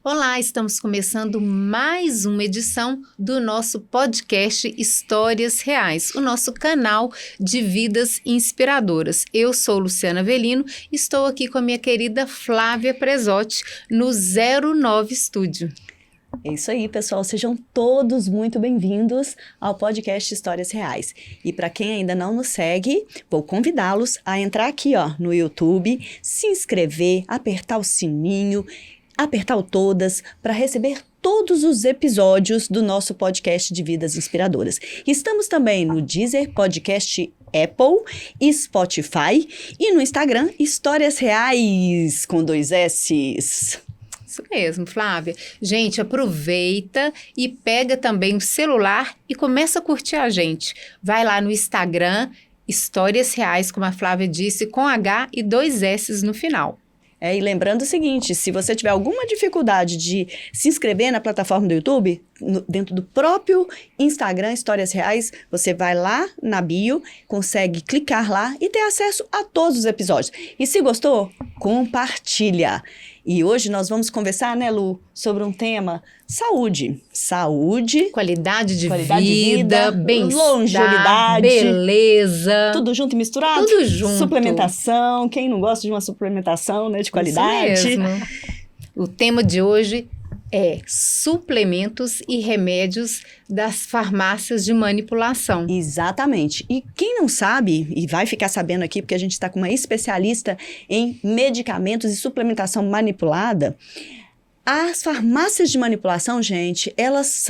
Olá, estamos começando mais uma edição do nosso podcast Histórias Reais, o nosso canal de vidas inspiradoras. Eu sou Luciana Avelino, estou aqui com a minha querida Flávia Presotti no 09 Estúdio. É isso aí, pessoal. Sejam todos muito bem-vindos ao podcast Histórias Reais. E para quem ainda não nos segue, vou convidá-los a entrar aqui, no YouTube, se inscrever, apertar o sininho, apertar o todas para receber todos os episódios do nosso podcast de Vidas Inspiradoras. Estamos também no Deezer, Podcast Apple e Spotify e no Instagram Histórias Reais com 2 S's. Isso mesmo, Flávia. Gente, aproveita e pega também o celular e começa a curtir a gente. Vai lá no Instagram, Histórias Reais, como a Flávia disse, com H e 2 S's no final. E lembrando o seguinte, se você tiver alguma dificuldade de se inscrever na plataforma do YouTube, dentro do próprio Instagram Histórias Reais, você vai lá na bio, consegue clicar lá e ter acesso a todos os episódios. E se gostou, compartilha. E hoje nós vamos conversar, né, Lu, sobre um tema saúde. Saúde. Qualidade de vida, bem-estar, longevidade. Beleza. Tudo junto e misturado? Tudo junto. Suplementação. Quem não gosta de uma suplementação, né, de qualidade? Isso mesmo. O tema de hoje é suplementos e remédios das farmácias de manipulação. Exatamente. E quem não sabe, e vai ficar sabendo aqui, porque a gente está com uma especialista em medicamentos e suplementação manipulada, as farmácias de manipulação, gente, elas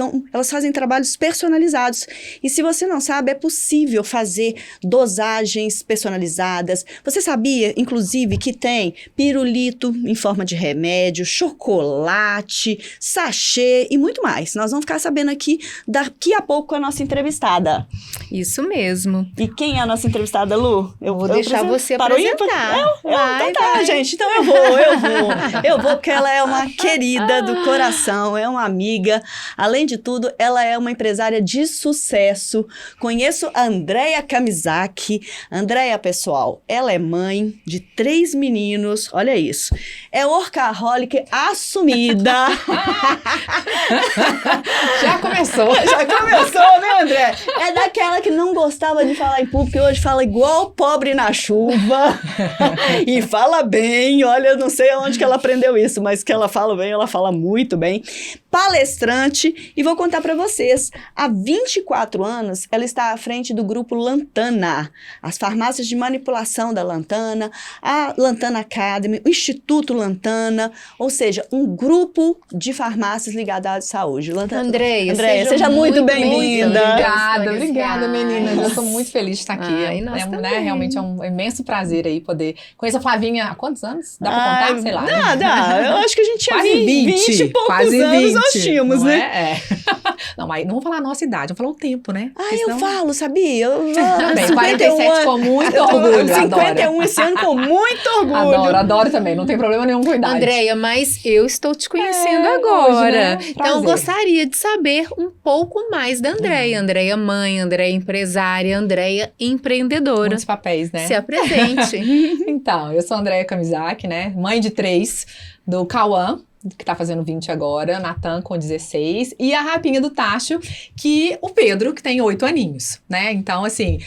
fazem trabalhos personalizados. E se você não sabe, é possível fazer dosagens personalizadas. Você sabia, inclusive, que tem pirulito em forma de remédio, chocolate, sachê e muito mais. Nós vamos ficar sabendo aqui daqui a pouco com a nossa entrevistada. Isso mesmo. E quem é a nossa entrevistada, Lu? Eu vou deixar você apresentar. Então tá, gente. Então eu vou porque ela é uma querida do coração, é uma amiga. Além de tudo, ela é uma empresária de sucesso. Conheço a Andréia Kamizaki. Andréia, pessoal, ela é mãe de 3 meninos. Olha isso. É workaholic assumida. Já começou. Já começou, né, André? É daquela que não gostava de falar em público e hoje fala igual pobre na chuva. E fala bem. Olha, eu não sei onde que ela aprendeu isso, mas que ela fala bem, ela fala muito bem. Palestrante. E vou contar para vocês. Há 24 anos, ela está à frente do grupo Lantana. As farmácias de manipulação da Lantana, a Lantana Academy, o Instituto Lantana, ou seja, um grupo de farmácias ligadas à saúde. Andréia, seja muito bem-vinda. Obrigada, meninas. Eu estou muito feliz de estar aqui. Realmente é um imenso prazer aí poder conhecer a Flavinha há quantos anos? Dá pra contar? Sei lá. Dá. Eu acho que a gente tinha quase 20 e poucos quase anos 20, nós tínhamos, né? É. Não, mas não vamos falar a nossa idade, vamos falar o tempo, né? Eu falo, sabia? Também, 47 com muito orgulho. 51 esse ano com muito orgulho. Adoro também, não tem problema nenhum com a idade. Andréia, mas eu estou te conhecendo agora. Hoje, né? Então, eu gostaria de saber um pouco mais da Andréia. Andréia mãe, Andréia empresária, Andréia empreendedora. Muitos papéis, né? Se apresente. Então, eu sou a Andréia Kamizaki, né? Mãe de 3, do Cauã, que tá fazendo 20 agora, Natan com 16, e a Rapinha do Tacho, que o Pedro, que tem 8 aninhos, né? Então, assim,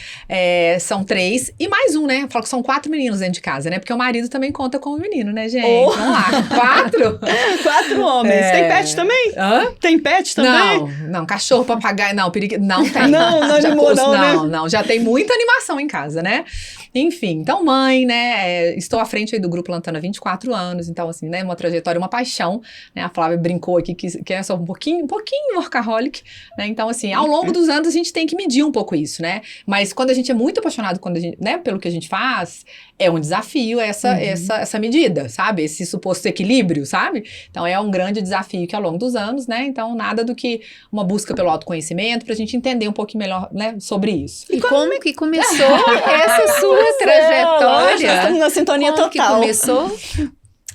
são 3, e mais um, né? Eu falo que são 4 meninos dentro de casa, né? Porque o marido também conta como menino, né, gente? Vamos lá, 4? 4 homens. Tem pet também? Hã? Tem pet também? Não, cachorro, papagaio, não, periquito, não tem. Não animou não, né? Não, já tem muita animação em casa, né? Enfim, então mãe, né? Estou à frente aí do Grupo Lantana há 24 anos, então assim, né? Uma trajetória, uma paixão, né? A Flávia brincou aqui que é só um pouquinho workaholic, né? Então assim, ao longo dos anos a gente tem que medir um pouco isso, né? Mas quando a gente é muito apaixonado né, pelo que a gente faz, é um desafio essa medida, sabe? Esse suposto equilíbrio, sabe? Então é um grande desafio que ao longo dos anos, né? Então nada do que uma busca pelo autoconhecimento pra gente entender um pouquinho melhor, né, sobre isso. E como que começou essa sua trajetória? Nós estamos na sintonia como total. Que começou?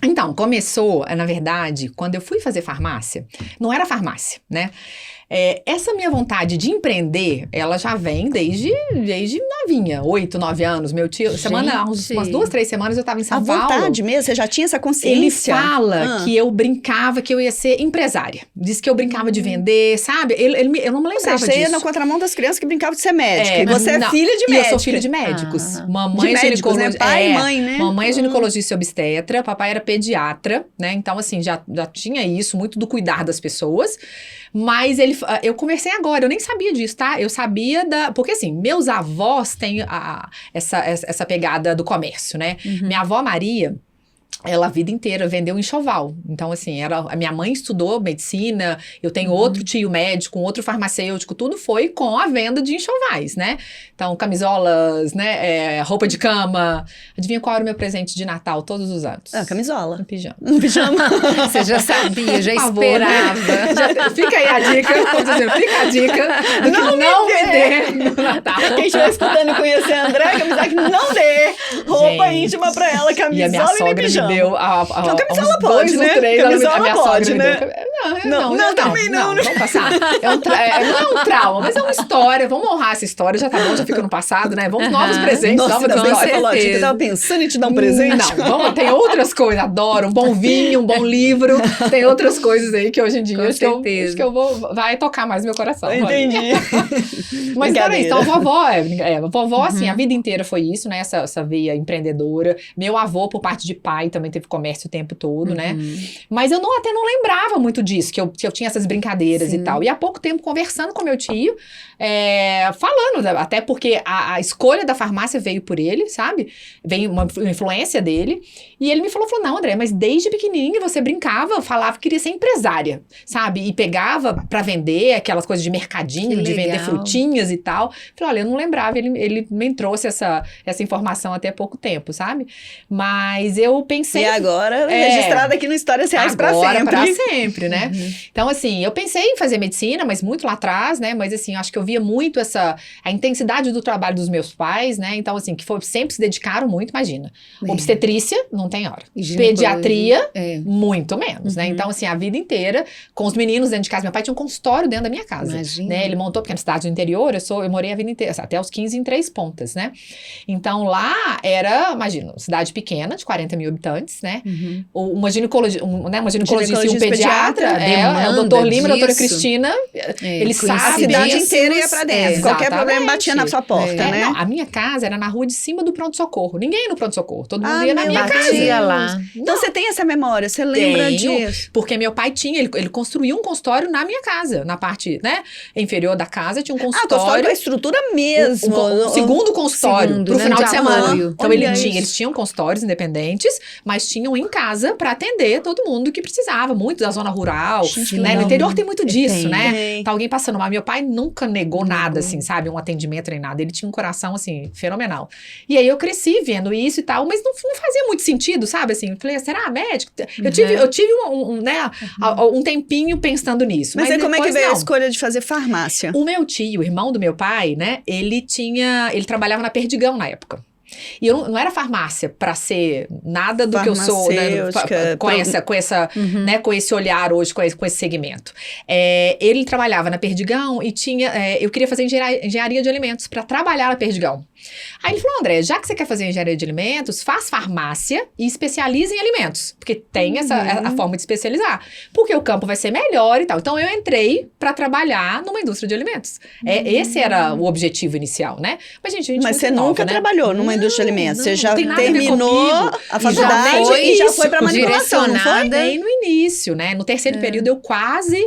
Então, começou, na verdade, quando eu fui fazer farmácia. Não era farmácia, né? essa minha vontade de empreender, ela já vem desde novinha, 8, 9 anos. Meu tio, umas 2, 3 semanas eu estava em São Paulo. A vontade mesmo, você já tinha essa Ele consciência? fala que eu brincava que eu ia ser empresária. Diz que eu brincava de vender, sabe? Eu não me lembrava Você ia disso. na contramão das crianças que brincavam de ser médica. E você é filha de E médica. eu sou filha de médicos. Mamãe De médicos, né? Pai e mãe, né? Mamãe é ginecologista e obstetra, papai era pediatra, né? Então, assim, já tinha isso, muito do cuidar das pessoas. Mas eu conversei agora, eu nem sabia disso, tá? Eu sabia porque assim, meus avós têm essa pegada do comércio, né? Minha avó Maria, ela a vida inteira vendeu enxoval. Então, assim, a minha mãe estudou medicina, eu tenho outro tio médico, outro farmacêutico, tudo foi com a venda de enxovais, né? Então, camisolas, né? Roupa de cama. Adivinha qual era o meu presente de Natal todos os anos? Camisola. Um pijama. Um pijama. Você já sabia, já Por favor, né? esperava. Fica aí a dica, vamos dizer, fica a dica do que não me dê no Natal. Quem estiver escutando e conhecer a André, que não dê roupa Gente, íntima pra ela, E a minha camisola e nem sogra me pijama. deu Não, camisola uns pode, 2 né? ou 3, Camisola a minha pode, sogra né? me deu. Não, também não, né? Vamos passar. Não é um trauma, mas é uma história. Vamos honrar essa história, já tá bom, já fica no passado, né? Vamos novos presentes, Nossa, novas ainda bem que você histórias. falou, certeza. eu tava pensando em te dar um presente. Não, tem outras coisas, adoro. Um bom vinho, um bom livro. Tem outras coisas aí que hoje em dia Com acho certeza. que vai tocar mais meu coração. Entendi. Mas era isso, então Brincadeira. vovó, assim, a vida inteira foi isso, né, essa veia empreendedora. Meu avô, por parte de pai, também teve comércio o tempo todo, né, mas eu até não lembrava muito disso, que eu tinha essas brincadeiras e tal, e há pouco tempo conversando com meu tio, falando, até porque a escolha da farmácia veio por ele, sabe, veio uma influência dele, e ele me falou, não, André, mas desde pequenininha você brincava, falava que queria ser empresária, sabe, e pegava pra vender aquelas coisas de mercadinho, de vender frutinhas e tal. Falei, olha, eu não lembrava, ele me trouxe essa informação até há pouco tempo, sabe? Mas eu pensei... E agora, registrada aqui no Histórias Reais pra sempre. Agora pra sempre, né? Então, assim, eu pensei em fazer medicina, mas muito lá atrás, né? Mas, assim, acho que eu via muito a intensidade do trabalho dos meus pais, né? Então, assim, que sempre se dedicaram muito, imagina. Obstetrícia, não tem hora. Pediatria, muito menos, né? Então, assim, a vida inteira, com os meninos dentro de casa. Meu pai tinha um consultório dentro da minha casa. Imagina. Né? Ele montou, porque na cidade do interior, eu morei a vida inteira, até os 15 em 3 Pontas, né? Então, lá era, imagina, cidade pequena, de 40 mil habitantes, né? Uma ginecologista e um pediatra, o doutor Lima, a doutora Cristina, eles sabem. A cidade inteira ia pra dentro. Qualquer problema batia na sua porta, né? Não, a minha casa era na rua de cima do pronto-socorro. Ninguém ia no pronto-socorro, todo mundo ia na minha casa. Batia lá. Então você tem essa memória, você lembra disso? Porque meu pai ele construiu um consultório na minha casa, na parte, né, inferior da casa, tinha um consultório. Consultório com a estrutura mesmo. Um segundo consultório pro final de semana. Então eles tinham consultórios independentes, mas tinham em casa para atender todo mundo que precisava, muito da zona rural, né? No interior tem muito disso, né? Tá alguém passando mal. Meu pai nunca negou nada, assim, sabe? Um atendimento nem nada. Ele tinha um coração, assim, fenomenal. E aí eu cresci vendo isso e tal, mas não fazia muito sentido, sabe? Assim, eu falei, será médico? Eu tive um tempinho pensando nisso. Mas aí como é que veio não. a escolha de fazer farmácia? O meu tio, o irmão do meu pai, né? Ele trabalhava na Perdigão na época. E eu não era farmácia para ser nada do que eu sou, né, com esse olhar hoje, com esse segmento. Ele trabalhava na Perdigão e eu queria fazer engenharia de alimentos para trabalhar na Perdigão. Aí ele falou, André, já que você quer fazer engenharia de alimentos, faz farmácia e especializa em alimentos, porque tem a forma de especializar, porque o campo vai ser melhor e tal. Então eu entrei para trabalhar numa indústria de alimentos. Esse era o objetivo inicial, né? Mas gente você nova, nunca trabalhou numa indústria de alimentos, você já terminou a faculdade e já foi para manipulação, não foi? Bem no início, né? No terceiro período eu quase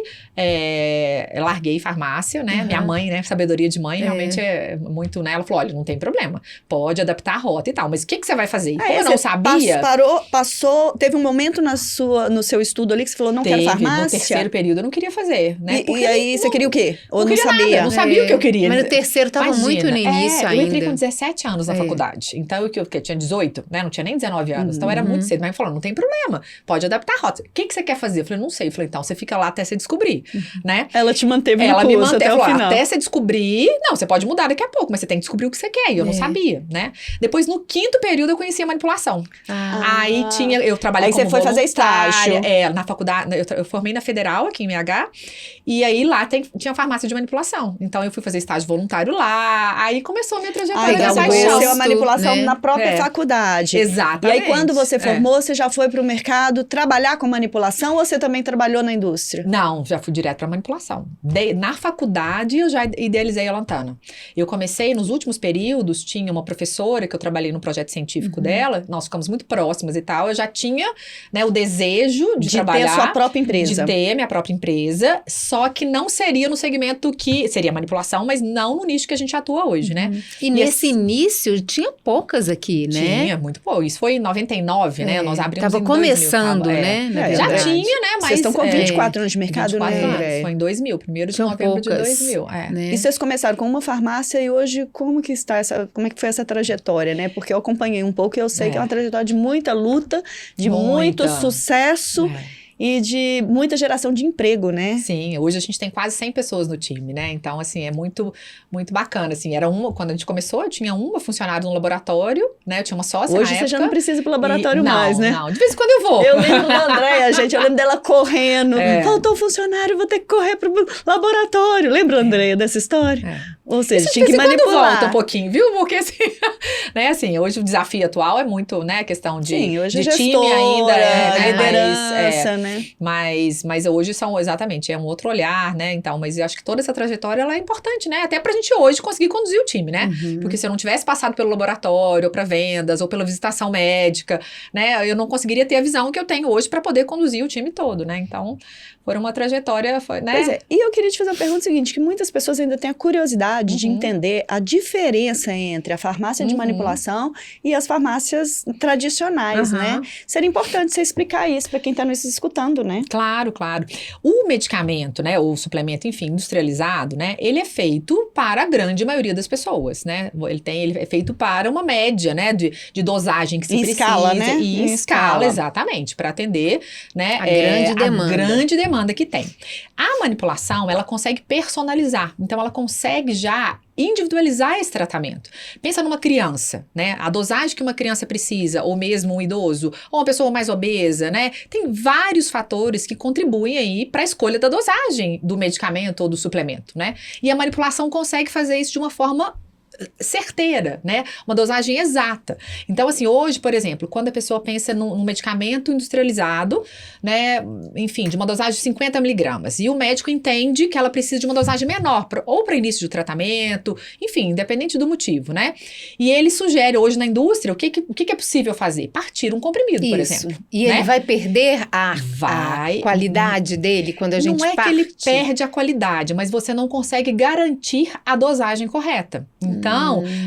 larguei farmácia, né? Minha mãe, né? Sabedoria de mãe, realmente é muito, né? Ela falou, olha, não tem problema, pode adaptar a rota e tal, mas o que você vai fazer? E como eu não sabia... Teve um momento no seu estudo ali que você falou, não quero farmácia? No terceiro período eu não queria fazer, né? E aí você queria o quê? Ou não sabia? Nada, não sabia o que eu queria. Mas no terceiro tava muito no início ainda. Eu entrei com 17 anos na faculdade. idade. Então, eu tinha 18, né? Não tinha nem 19 anos. Então, era muito cedo. Mas me falou, não tem problema, pode adaptar a rota. O que você quer fazer? Eu falei, não sei. Eu falei, então, você fica lá até você descobrir, né? Ela te manteve no Ela me curso manteve, até o falou, final. até você descobrir... Não, você pode mudar daqui a pouco, mas você tem que descobrir o que você quer. E eu não sabia, né? Depois, no 5º período, eu conheci a manipulação. Aí, eu trabalhei como Aí você foi fazer estágio. na faculdade, eu formei na Federal, aqui em BH. E aí, lá tinha farmácia de manipulação. Então, eu fui fazer estágio voluntário lá. Aí, começou a minha trajetória da paixão. Conheceu a manipulação né? na própria faculdade. Exatamente. E aí, quando você formou, você já foi para o mercado trabalhar com manipulação ou você também trabalhou na indústria? Não, já fui direto para manipulação. Na faculdade, eu já idealizei a Lantana. Eu comecei, nos últimos períodos, tinha uma professora que eu trabalhei no projeto científico dela, nós ficamos muito próximas e tal, eu já tinha, né, o desejo de trabalhar... ter a sua própria empresa. De ter minha própria empresa, só que não seria no segmento que... Seria manipulação, mas não no nicho que a gente atua hoje, né? E nesse início, tinha poucas aqui, né? Tinha, muito pouco. Isso foi em 99, né? Nós abrimos Tava em começando, 2000, né? na Já verdade. tinha, né? Mas Vocês estão com 24 anos de mercado, 24 né, anos. André? Foi em 2000, 1º de Tinham novembro de poucas, 2000. né? E vocês começaram com uma farmácia e hoje como que é que foi essa trajetória, né? Porque eu acompanhei um pouco e eu sei que é uma trajetória de muita luta, de muito sucesso e de muita geração de emprego, né? Sim, hoje a gente tem quase 100 pessoas no time, né? Então, assim, é muito, muito bacana, assim. Quando a gente começou, eu tinha uma funcionária no laboratório, né? Eu tinha uma sócia Hoje na você época, já não precisa ir pro laboratório mais, né? Não, de vez em quando eu vou. Eu lembro da Andréia, gente, eu lembro dela correndo. Faltou um funcionário, vou ter que correr pro laboratório. Lembra, Andréia, dessa história? Ou seja, isso tinha que manipular. Volta um pouquinho, viu? Porque assim, né, assim, hoje o desafio atual é muito, né, questão de, sim, hoje de gestora, time ainda, né, liderança, né? Mas hoje exatamente, é um outro olhar, né? Então, mas eu acho que toda essa trajetória, ela é importante, né? Até pra gente hoje conseguir conduzir o time, né? Porque se eu não tivesse passado pelo laboratório, ou pra vendas, ou pela visitação médica, né? Eu não conseguiria ter a visão que eu tenho hoje pra poder conduzir o time todo, né? Então, foi uma trajetória, né? Pois é, e eu queria te fazer uma pergunta seguinte, que muitas pessoas ainda têm a curiosidade de entender a diferença entre a farmácia de manipulação e as farmácias tradicionais, né? Seria importante você explicar isso para quem está nos escutando, né? Claro, claro. O medicamento, né, ou suplemento, enfim, industrializado, né, ele é feito para a grande maioria das pessoas, né? Ele é feito para uma média, né, de dosagem que se precisa. Escala, né? Em escala, exatamente, para atender, né, a grande demanda que tem. A manipulação, ela consegue personalizar, então ela consegue já individualizar esse tratamento. Pensa numa criança, né? A dosagem que uma criança precisa, ou mesmo um idoso, ou uma pessoa mais obesa, né? Tem vários fatores que contribuem aí para a escolha da dosagem do medicamento ou do suplemento, né? E a manipulação consegue fazer isso de uma forma certeira, né? Uma dosagem exata. Então, assim, hoje, por exemplo, quando a pessoa pensa num medicamento industrializado, né, enfim, de uma dosagem de 50 miligramas, e o médico entende que ela precisa de uma dosagem menor, ou para início de tratamento, enfim, independente do motivo, né? E ele sugere hoje na indústria o que é possível fazer? Partir um comprimido, por exemplo. E né? ele vai perder a qualidade dele quando a gente parte? Não é parte? que ele perde a qualidade, mas você não consegue garantir a dosagem correta. Então,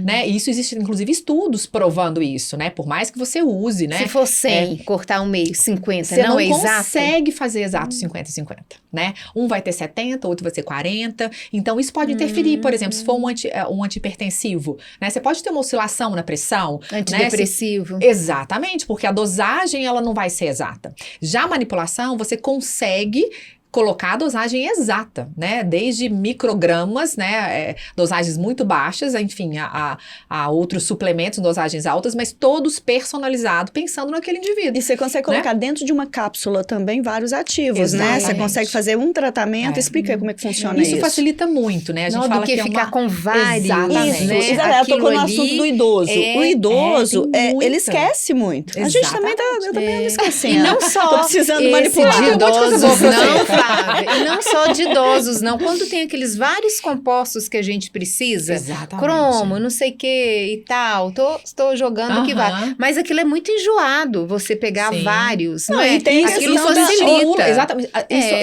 né, isso existe, inclusive, estudos provando isso, né? Por mais que você use, né? Se for 100, cortar um meio, 50, você não é exato? consegue fazer exato 50 e 50, né? Um vai ter 70, outro vai ter 40. Então, isso pode interferir, por exemplo, se for um antihipertensivo, né? Você pode ter uma oscilação na pressão. Antidepressivo. Né? Exatamente, porque a dosagem, ela não vai ser exata. Já a manipulação, você consegue colocar a dosagem exata, né? Desde microgramas, né? Dosagens muito baixas, enfim, a outros suplementos, dosagens altas, mas todos personalizados, pensando naquele indivíduo. E você consegue colocar dentro de uma cápsula também vários ativos, né? Você consegue fazer um tratamento, explica aí como é que funciona isso. Isso facilita muito, né? A gente não, fala do que ficar com vários, exatamente. né? Isabela tocou no assunto do idoso. O idoso, ele esquece muito. Exatamente. A gente também eu também ando esquecendo. E não só tô precisando manipular. de idosos, boa pra não, Flávia. E não só de idosos, não. Quando tem aqueles vários compostos que a gente precisa, cromo, não sei o que e tal, tô jogando que vai. Mas aquilo é muito enjoado, você pegar vários, não é? E tem aquilo isso facilita. Exatamente.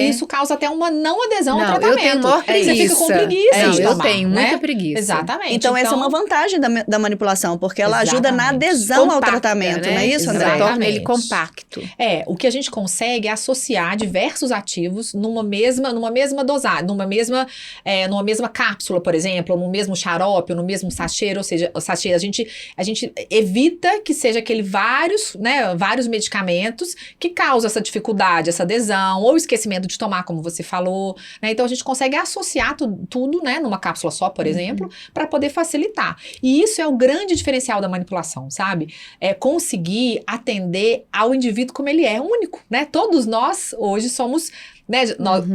Isso causa até uma não adesão ao tratamento. Eu tenho maior preguiça. Você fica com preguiça de eu tomar, tenho né? muita preguiça. Exatamente. Então, essa é uma vantagem da manipulação, porque ela ajuda na adesão ao tratamento, não é isso, André? Torna ele compacto. O que a gente consegue é associar diversos ativos medicamentos numa mesma dosagem, numa mesma cápsula, por exemplo, ou no mesmo xarope, ou no mesmo sachê, ou seja, a gente evita que seja vários medicamentos que causam essa dificuldade, essa adesão, ou esquecimento de tomar, como você falou, né? Então a gente consegue associar tudo, né, numa cápsula só, por exemplo, para poder facilitar. E isso é o grande diferencial da manipulação, sabe? É conseguir atender ao indivíduo como ele é, único, né? Todos nós hoje somos, né,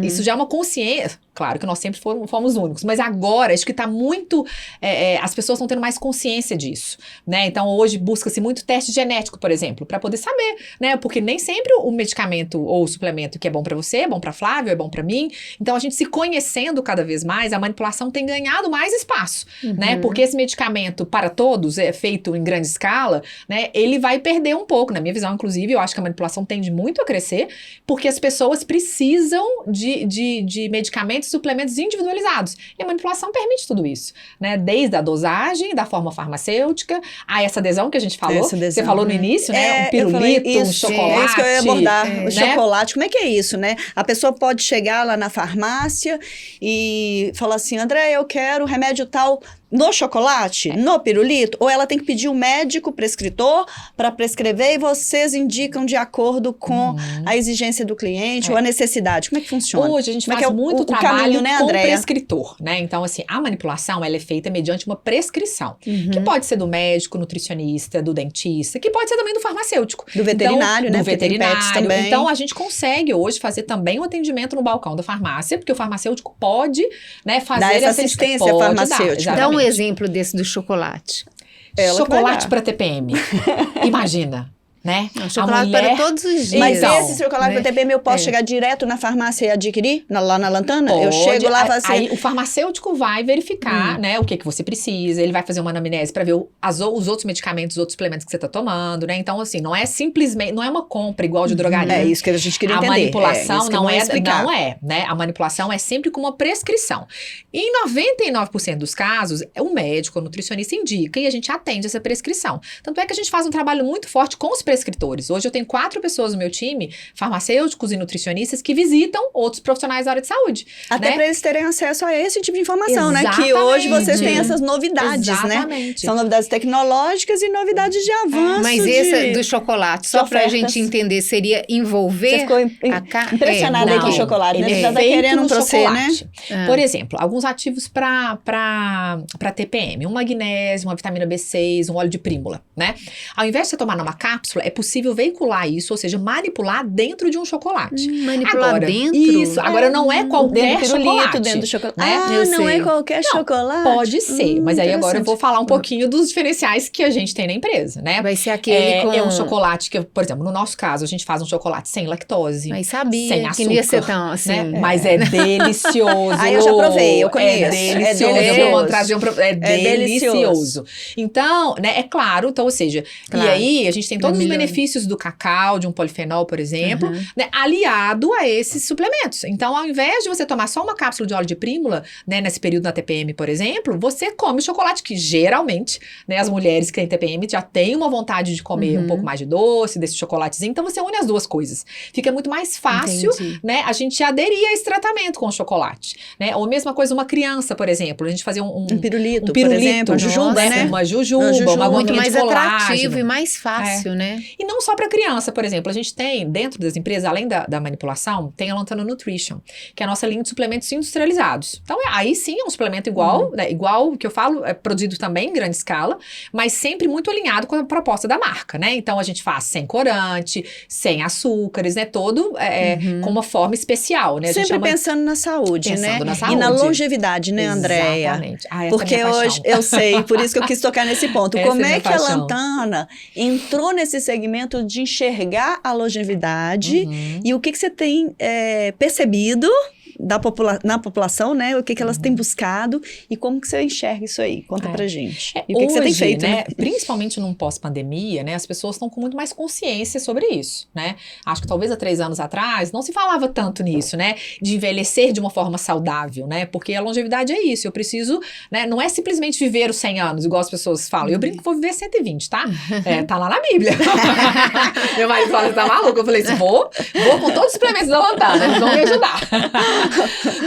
isso já é uma consciência. Claro que nós sempre fomos únicos, mas agora acho que está muito, as pessoas estão tendo mais consciência disso, né? Então hoje busca-se muito teste genético, por exemplo, para poder saber, né? Porque nem sempre o medicamento ou o suplemento que é bom para você, é bom para Flávio, é bom para mim. Então a gente se conhecendo cada vez mais, a manipulação tem ganhado mais espaço, né? Porque esse medicamento para todos é feito em grande escala, né? Ele vai perder um pouco, na minha visão, inclusive, eu acho que a manipulação tende muito a crescer, porque as pessoas precisam de medicamentos, suplementos individualizados. E a manipulação permite tudo isso, né? Desde a dosagem, da forma farmacêutica, a essa adesão que a gente falou. Você falou no início, né? Um pirulito, um chocolate. É isso que eu ia abordar. O né? chocolate, como é que é isso, né? A pessoa pode chegar lá na farmácia e falar assim, André, eu quero remédio tal no chocolate, no pirulito, ou ela tem que pedir um médico prescritor para prescrever e vocês indicam de acordo com a exigência do cliente ou a necessidade. Como é que funciona? Hoje a gente Como faz muito trabalho caminho, né, com Andréia? prescritor, né? Então, assim, a manipulação, ela é feita mediante uma prescrição, que pode ser do médico, nutricionista, do dentista, que pode ser também do farmacêutico. Do veterinário, então, né? Do veterinário. Também. Então, a gente consegue hoje fazer também um atendimento no balcão da farmácia, porque o farmacêutico pode, né, fazer Dá essa essa assistência farmacêutica. Dá um exemplo desse do chocolate. Chocolate para TPM. Imagina. Né? Chocolate para todos os dias. Mas então, esse chocolate para TPM eu posso chegar direto na farmácia e adquirir? Lá na Lantana? Pode. Eu chego lá e falo assim... Aí o farmacêutico vai verificar, né, o que você precisa, ele vai fazer uma anamnese para ver os outros medicamentos, os outros suplementos que você está tomando, né? Então, assim, não é simplesmente, não é uma compra igual de drogaria. É isso que a gente queria entender. A manipulação não é, né? A manipulação é sempre com uma prescrição. E em 99% dos casos, o médico, o nutricionista indica e a gente atende essa prescrição. Tanto é que a gente faz um trabalho muito forte com os prescritores. Hoje eu tenho 4 pessoas no meu time, farmacêuticos e nutricionistas, que visitam outros profissionais da área de saúde. Até né? para eles terem acesso a esse tipo de informação, Exatamente. né? Que hoje vocês têm essas novidades, Exatamente. né? São novidades tecnológicas e novidades de avanço. Mas esse do chocolate, só para a gente entender, seria envolver... Você ficou impressionada aí com o chocolate, né? Ele Você já tá querendo pra você, né? Por exemplo, alguns ativos para TPM, um magnésio, uma vitamina B6, um óleo de prímula, né? Ao invés de você tomar numa cápsula, é possível veicular isso, ou seja, manipular dentro de um chocolate. Manipular agora, dentro? Isso. Agora, não é qualquer dentro chocolate. Dentro do chocolate. Né? Não é qualquer chocolate? Pode ser, mas aí agora eu vou falar um pouquinho dos diferenciais que a gente tem na empresa, né? Vai ser aquele com... É um chocolate que, por exemplo, no nosso caso, a gente faz um chocolate sem lactose. Mas sabia sem açúcar, que não ia ser tão assim. Né? Mas é delicioso. Aí eu já provei, eu conheço. É delicioso. É delicioso. Então, né, é claro, então, ou seja, e aí a gente tem todos os benefícios do cacau, de um polifenol, por exemplo, né, aliado a esses suplementos. Então, ao invés de você tomar só uma cápsula de óleo de prímula, né, nesse período da TPM, por exemplo, você come chocolate, que geralmente, né, as mulheres que têm TPM já têm uma vontade de comer um pouco mais de doce, desse chocolatezinho, então você une as duas coisas. Fica muito mais fácil, né, a gente aderir a esse tratamento com o chocolate, né? Ou a mesma coisa uma criança, por exemplo, a gente fazer um pirulito, por exemplo, uma jujuba, né? Uma jujuba, uma muito gotinha mais de colágeno. atrativo e mais fácil, né? E não só para criança, por exemplo, a gente tem dentro das empresas, além da manipulação, tem a Lantana Nutrition, que é a nossa linha de suplementos industrializados. Então, aí sim é um suplemento igual, né, igual que eu falo, é produzido também em grande escala, mas sempre muito alinhado com a proposta da marca, né? Então, a gente faz sem corante, sem açúcares, né? Todo com uma forma especial, né? Sempre pensando na saúde, né? Na saúde. E na longevidade, né, Andréia? Exatamente. Porque hoje, eu sei, por isso que eu quis tocar nesse ponto. Essa Como é é que paixão. a Lantana entrou nesse segmento de enxergar a longevidade e o que você tem percebido na população, né? O que elas têm buscado e como que você enxerga isso aí? Conta pra gente. E o hoje, que você tem feito, né? Principalmente num pós-pandemia, né? As pessoas estão com muito mais consciência sobre isso, né? Acho que talvez há 3 anos atrás não se falava tanto nisso, né? De envelhecer de uma forma saudável, né? Porque a longevidade é isso. Eu preciso, né? Não é simplesmente viver os 100 anos, igual as pessoas falam. Eu brinco que vou viver 120, tá? Tá lá na Bíblia. Meu marido fala, você tá maluco? Eu falei assim, vou com todos os suplementos da Lantana, eles vão me ajudar.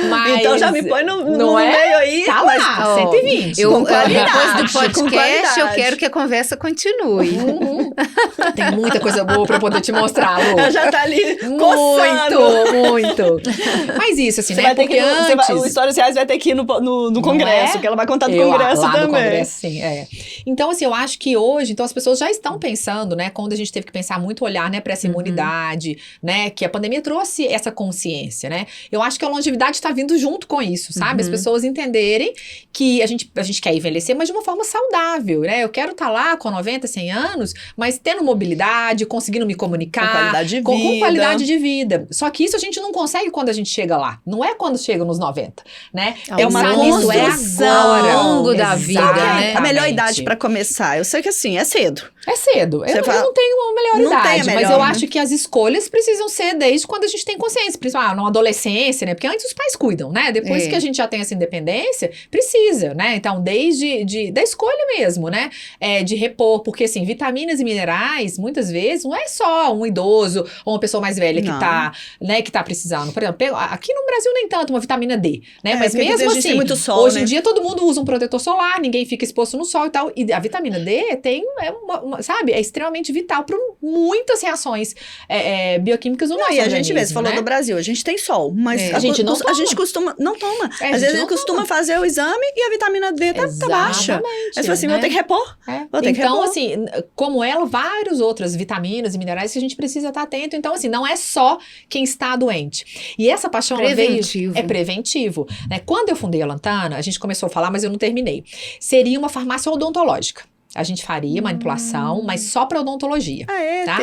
Mas, então já me põe no meio aí. Tá lá, 120. Depois do podcast, eu quero que a conversa continue. Tem muita coisa boa pra eu poder te mostrar, Lu. Ela já tá ali coçando. Muito. Mas isso, assim, você né? Porque antes... o Histórias Reais vai ter que ir no congresso, que ela vai contar do congresso lá também. No congresso, sim, Então, assim, eu acho que hoje, então as pessoas já estão pensando, né? Quando a gente teve que pensar muito, olhar, né, pra essa imunidade, né? Que a pandemia trouxe essa consciência, né? Eu acho que a longevidade tá vindo junto com isso, sabe? As pessoas entenderem que a gente quer envelhecer, mas de uma forma saudável, né? Eu quero estar lá com 90, 100 anos, mas tendo mobilidade, conseguindo me comunicar. Com qualidade de vida. Com qualidade de vida. Só que isso a gente não consegue quando a gente chega lá. Não é quando chega nos 90, né? É uma construção ao longo da vida, né? A melhor idade pra começar. Eu sei que assim, é cedo. É cedo. Eu não tenho uma melhor idade, mas eu acho que as escolhas precisam ser desde quando a gente tem consciência. Principalmente na adolescência, né? Porque antes os pais cuidam, né? Depois que a gente já tem essa independência, precisa, né? Então, desde da escolha mesmo, né? De repor, porque assim, vitaminas e minerais, muitas vezes, não é só um idoso ou uma pessoa mais velha que tá precisando. Por exemplo, aqui no Brasil nem tanto, uma vitamina D, né? Mas mesmo assim, muito sol, hoje né? em dia todo mundo usa um protetor solar, ninguém fica exposto no sol e tal. E a vitamina D sabe, é extremamente vital para muitas reações bioquímicas do nosso organismo. E a gente vê, você falou do Brasil, a gente tem sol, mas a gente não toma. A gente costuma, não toma. Às vezes a gente costuma fazer o exame e a vitamina D tá baixa. Aí você fala assim, vou ter que repor. Então, assim, como ela, várias outras vitaminas e minerais que a gente precisa estar atento. Então, assim, não é só quem está doente. E essa paixão preventivo. É preventivo. Né? Quando eu fundei a Lantana, a gente começou a falar, mas eu não terminei. Seria uma farmácia odontológica. A gente faria manipulação, mas só para odontologia. Tá?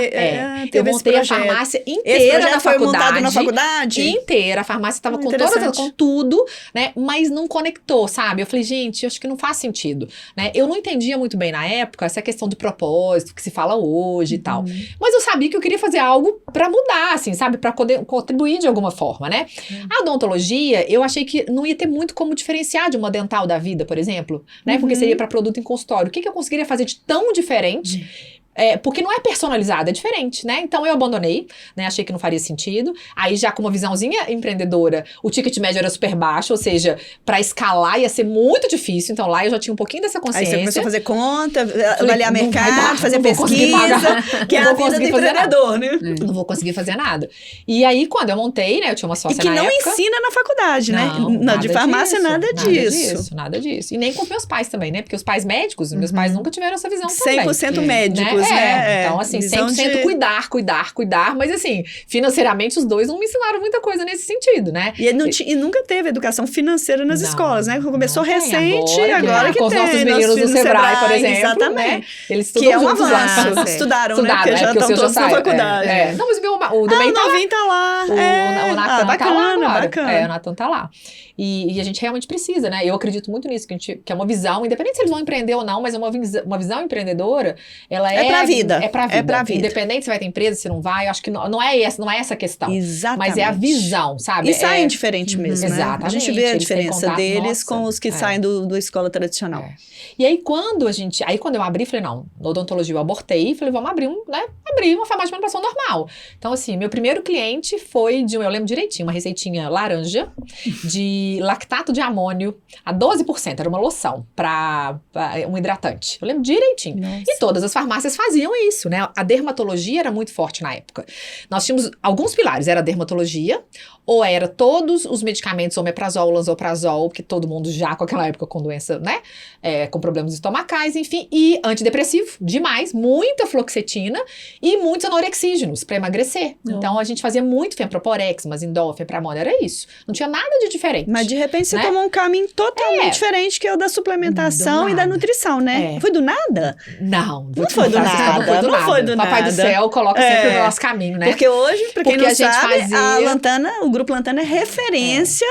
Eu montei a farmácia inteira na faculdade. Foi montado na faculdade? Inteira. A farmácia estava com tudo, né? Mas não conectou, sabe? Eu falei, gente, eu acho que não faz sentido. Né? Eu não entendia muito bem na época essa questão do propósito que se fala hoje e tal. Mas eu sabia que eu queria fazer algo para mudar, assim, sabe? Para contribuir de alguma forma, né? A odontologia, eu achei que não ia ter muito como diferenciar de uma dental da vida, por exemplo, né? Porque seria para produto em consultório. O que eu conseguiria fazer de tão diferente? Porque não é personalizado, é diferente, né? Então eu abandonei, né? Achei que não faria sentido. Aí já com uma visãozinha empreendedora, o ticket médio era super baixo, ou seja, para escalar ia ser muito difícil. Então lá eu já tinha um pouquinho dessa consciência. Aí você começou a fazer conta, avaliar mercado, fazer pesquisa, que é a vida do empreendedor, né? Não vou conseguir fazer nada. E aí quando eu montei, né? Eu tinha uma sócia na época. E que não ensina na faculdade, né? Não, de farmácia nada disso. Nada disso. E nem com meus pais também, né? Porque os pais médicos, meus pais nunca tiveram essa visão também. 100% médicos. Então, assim, 100% cuidar, mas assim, financeiramente os dois não me ensinaram muita coisa nesse sentido, né? E nunca teve educação financeira nas escolas, né? Começou recente, agora que com tem. Com os nossos meninos do Sebrae, por exemplo. Exatamente. Né? Eles estudam que é um avanço. Estudaram, né? Porque já estão todos na faculdade. Não, mas o do meio tá lá. O novinho tá lá. O Natan tá lá agora. Bacana. O Natan tá lá. E a gente realmente precisa, né? Eu acredito muito nisso, que é uma visão, independente se eles vão empreender ou não, mas é uma visão empreendedora, ela é pra vida. É pra vida. É pra vida. Independente se vai ter empresa, se não vai, eu acho que não é essa a questão. Exatamente. Mas é a visão, sabe? E saem diferente mesmo, né? Exatamente. A gente vê a diferença deles com os que saem do escola tradicional. E aí, quando eu abri, falei, não, na odontologia eu abortei, falei, vamos abrir uma farmácia de manipulação normal. Então, assim, meu primeiro cliente foi eu lembro direitinho, uma receitinha laranja de lactato de amônio a 12%, era uma loção para um hidratante. Eu lembro direitinho. Nossa. E todas as farmácias faziam isso, né? A dermatologia era muito forte na época. Nós tínhamos alguns pilares, era a dermatologia, ou era todos os medicamentos, omeprazol, lansoprazol, que todo mundo já com aquela época com doença, né? Com problemas estomacais, enfim, e antidepressivo, demais, muita fluoxetina e muitos anorexígenos para emagrecer. Então a gente fazia muito femproporex, mazindol, fempramona, era isso. Não tinha nada de diferente. Mas de repente você tomou um caminho totalmente diferente, que é o da suplementação e da nutrição, né? Foi do nada? Não foi do nada. Não foi do Papai nada. do céu coloca sempre no nosso caminho, né? Porque hoje, pra quem Porque não a gente sabe, fazia- o Grupo Lantana é referência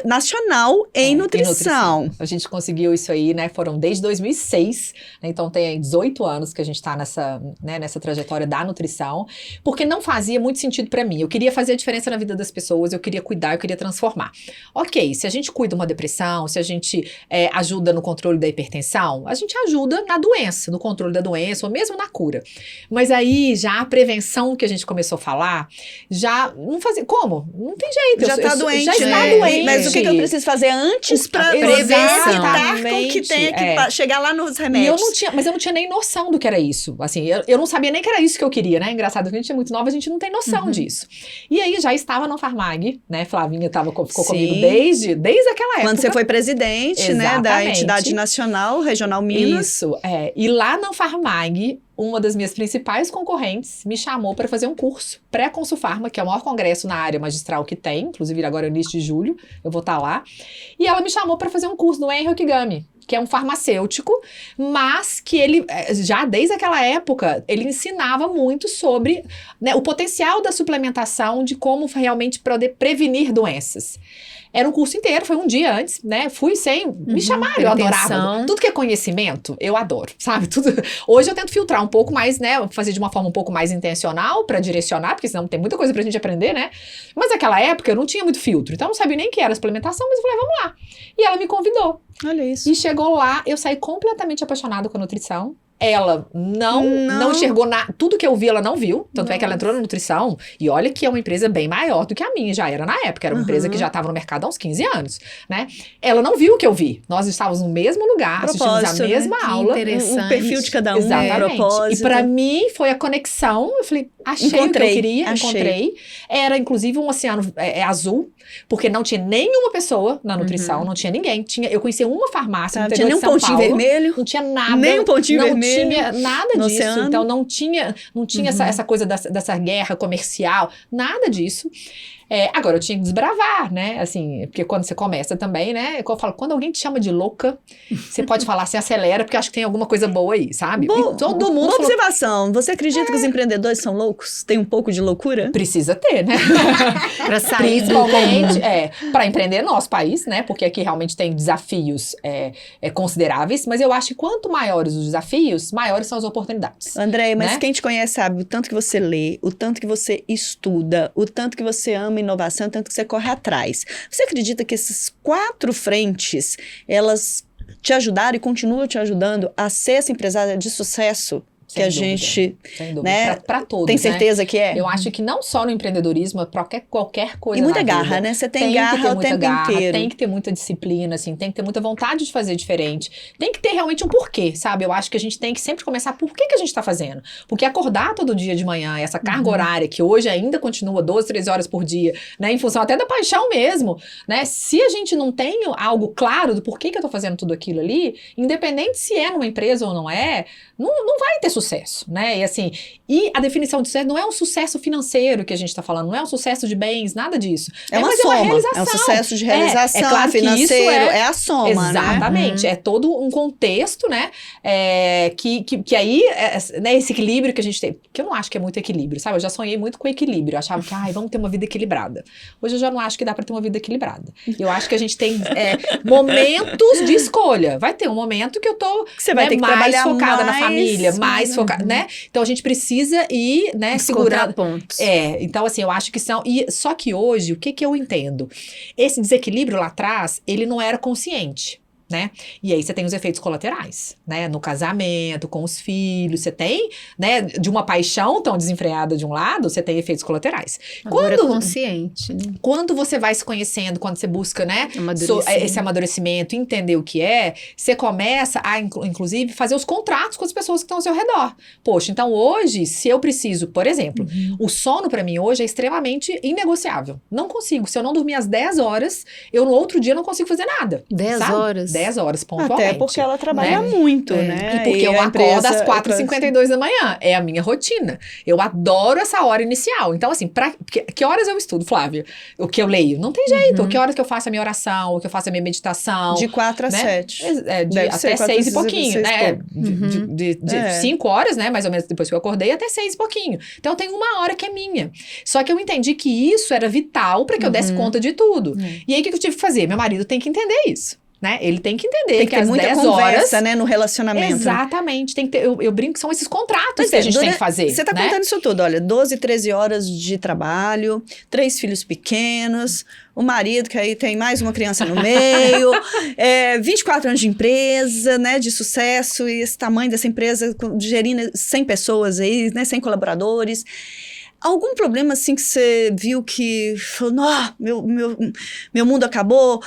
nacional em nutrição. A gente conseguiu isso aí, né? Foram desde 2006, né? Então tem aí 18 anos que a gente tá nessa trajetória da nutrição, porque não fazia muito sentido pra mim. Eu queria fazer a diferença na vida das pessoas, eu queria cuidar, eu queria transformar. Ok, se a gente cuida uma depressão, se a gente ajuda no controle da hipertensão, a gente ajuda na doença, no controle da doença, ou mesmo na cura. Mas aí, já a prevenção que a gente começou a falar, já não fazia... Como? Não tem jeito. Já está doente. Já está né? doente. Mas o que eu preciso fazer antes para prevenção. evitar com que tenha que chegar lá nos E remédios? mas eu não tinha nem noção do que era isso. Assim, eu não sabia nem que era isso que eu queria, né? Engraçado, que a gente é muito nova, a gente não tem noção disso. E aí, já estava na Farmag, né? Flavinha ficou comigo desde aquela época. Quando você foi presidente, né, da entidade nacional, Regional Minas. Isso, E lá na Farmag, uma das minhas principais concorrentes me chamou para fazer um curso pré-Consulfarma, que é o maior congresso na área magistral que tem, inclusive agora no início de julho, eu vou estar lá. E ela me chamou para fazer um curso no Henry Okigami, que é um farmacêutico, mas que ele, já desde aquela época, ele ensinava muito sobre, né, o potencial da suplementação, de como realmente poder prevenir doenças. Era um curso inteiro, foi um dia antes, né? Fui sem me chamar, eu adorava. Tudo que é conhecimento, eu adoro, sabe? Tudo. Hoje eu tento filtrar um pouco mais, né? Fazer de uma forma um pouco mais intencional pra direcionar, porque senão tem muita coisa pra gente aprender, né? Mas naquela época eu não tinha muito filtro, então eu não sabia nem o que era suplementação, mas eu falei, vamos lá. E ela me convidou. Olha isso. E chegou lá, eu saí completamente apaixonada com a nutrição. Ela não enxergou nada. Tudo que eu vi, ela não viu. Tanto é que ela entrou na nutrição. E olha que é uma empresa bem maior do que a minha. Já era na época. Era uma empresa que já estava no mercado há uns 15 anos, né? Ela não viu o que eu vi. Nós estávamos no mesmo lugar, assistimos a mesma aula. Interessante. O perfil de cada um. Exatamente. Propósito. E pra mim, foi a conexão. Eu falei, achei o que eu queria. Encontrei. Era, inclusive, um oceano azul. Porque não tinha nenhuma pessoa na nutrição. Não tinha ninguém. Eu conhecia uma farmácia. Não tinha nem um pontinho vermelho. Não tinha nada. Nem um pontinho vermelho. Não tinha nada disso. Oceano. Então, não tinha essa coisa dessa guerra comercial. Nada disso. Agora, eu tinha que desbravar, né? Assim, porque quando você começa também, né? Eu falo, quando alguém te chama de louca, você pode falar assim, acelera, porque eu acho que tem alguma coisa boa aí, sabe? E todo mundo Boa falou, observação. Você acredita que os empreendedores são loucos? Tem um pouco de loucura? precisa ter, né? Para sair Principalmente, para empreender no nosso país, né? Porque aqui realmente tem desafios consideráveis, mas eu acho que quanto maiores os desafios, maiores são as oportunidades. André, mas né? quem te conhece sabe o tanto que você lê, o tanto que você estuda, o tanto que você ama inovação, o tanto que você corre atrás. Você acredita que essas 4 frentes, elas te ajudaram e continuam te ajudando a ser essa empresária de sucesso que a gente, sem dúvida, né, pra todos, tem certeza que é? Eu acho que não só no empreendedorismo, para qualquer coisa E muita na garra, vida. né? Você tem garra o tempo inteiro. Tem que ter muita disciplina, assim, tem que ter muita vontade de fazer diferente. Tem que ter realmente um porquê, sabe? Eu acho que a gente tem que sempre começar por que a gente tá fazendo. Porque acordar todo dia de manhã, essa carga horária, que hoje ainda continua 12, 13 horas por dia, né? Em função até da paixão mesmo, né? Se a gente não tem algo claro do porquê que eu tô fazendo tudo aquilo ali, independente se é numa empresa ou não é, não vai ter sucesso, né? E assim, a definição de sucesso não é um sucesso financeiro que a gente tá falando, não é um sucesso de bens, nada disso. É uma soma, é um sucesso de realização claro financeiro, é a soma, exatamente, né? É todo um contexto, né? Que aí, né, esse equilíbrio que a gente tem, que eu não acho que é muito equilíbrio, sabe? Eu já sonhei muito com equilíbrio, eu achava que, vamos ter uma vida equilibrada. Hoje eu já não acho que dá pra ter uma vida equilibrada. Eu acho que a gente tem momentos de escolha. Vai ter um momento que eu tô você vai ter que mais trabalhar focada mais, na família, mais focada, né? Então a gente precisa ir, né, segurando pontos. Então assim, eu acho que são, só que hoje, o que eu entendo? Esse desequilíbrio lá atrás, ele não era consciente, né? E aí você tem os efeitos colaterais, né? No casamento, com os filhos, você tem, né? De uma paixão tão desenfreada de um lado, você tem efeitos colaterais. Agora consciente, né? Quando você vai se conhecendo, quando você busca, né? Esse amadurecimento, entender o que você começa a, inclusive, fazer os contratos com as pessoas que estão ao seu redor. Poxa, então hoje, se eu preciso, por exemplo, o sono pra mim hoje é extremamente inegociável. Não consigo. Se eu não dormir às 10 horas, eu no outro dia não consigo fazer nada. 10 sabe? horas? 10 horas, pontualmente. Até porque ela trabalha muito, né? E porque eu acordo às 4h52 da manhã. É a minha rotina. Eu adoro essa hora inicial. Então, assim, que horas eu estudo, Flávia? O que eu leio? Não tem jeito. Que horas que eu faço a minha oração, o que eu faço a minha meditação. De 4 a 7. Até 6 e pouquinho, né? De 5 horas, né? Mais ou menos depois que eu acordei, até 6 e pouquinho. Então, eu tenho 1 hora que é minha. Só que eu entendi que isso era vital para que eu desse conta de tudo. E aí, o que eu tive que fazer? Meu marido tem que entender isso. Né? Ele tem que entender que às 10 conversa, né, no relacionamento. Exatamente. Tem que ter, eu brinco que são esses contratos que a gente tem que fazer. Você tá contando isso tudo, olha, 12, 13 horas de trabalho, 3 filhos pequenos, o marido que aí tem mais uma criança no meio, 24 anos de empresa, né, de sucesso, e esse tamanho dessa empresa gerindo 100 pessoas aí, né, 100 colaboradores. Algum problema, assim, que você viu que falou, meu mundo acabou,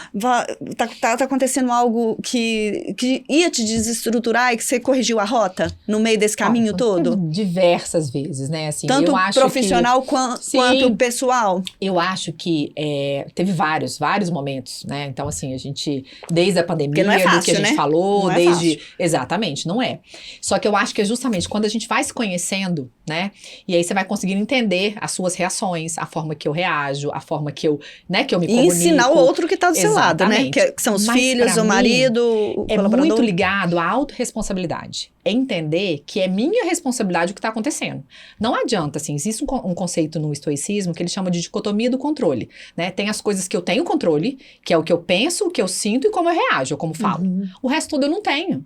tá acontecendo algo que ia te desestruturar e que você corrigiu a rota no meio desse caminho todo? Diversas vezes, né? Assim, tanto eu acho profissional quanto pessoal? Eu acho que teve vários momentos, né? Então, assim, a gente, desde a pandemia, não é fácil, do que a gente né? falou, não desde... É fácil. Exatamente, não é. Só que eu acho que é justamente quando a gente vai se conhecendo, né? E aí você vai conseguindo entender as suas reações, a forma que eu reajo, a forma que eu me comunico. E ensinar o outro que tá do seu lado, né? Que são os filhos, o marido, o colaborador. É muito ligado à autorresponsabilidade. É entender que é minha responsabilidade o que está acontecendo. Não adianta, assim, existe um conceito no estoicismo que ele chama de dicotomia do controle, né? Tem as coisas que eu tenho controle, que é o que eu penso, o que eu sinto e como eu reajo, ou como falo. O resto tudo eu não tenho.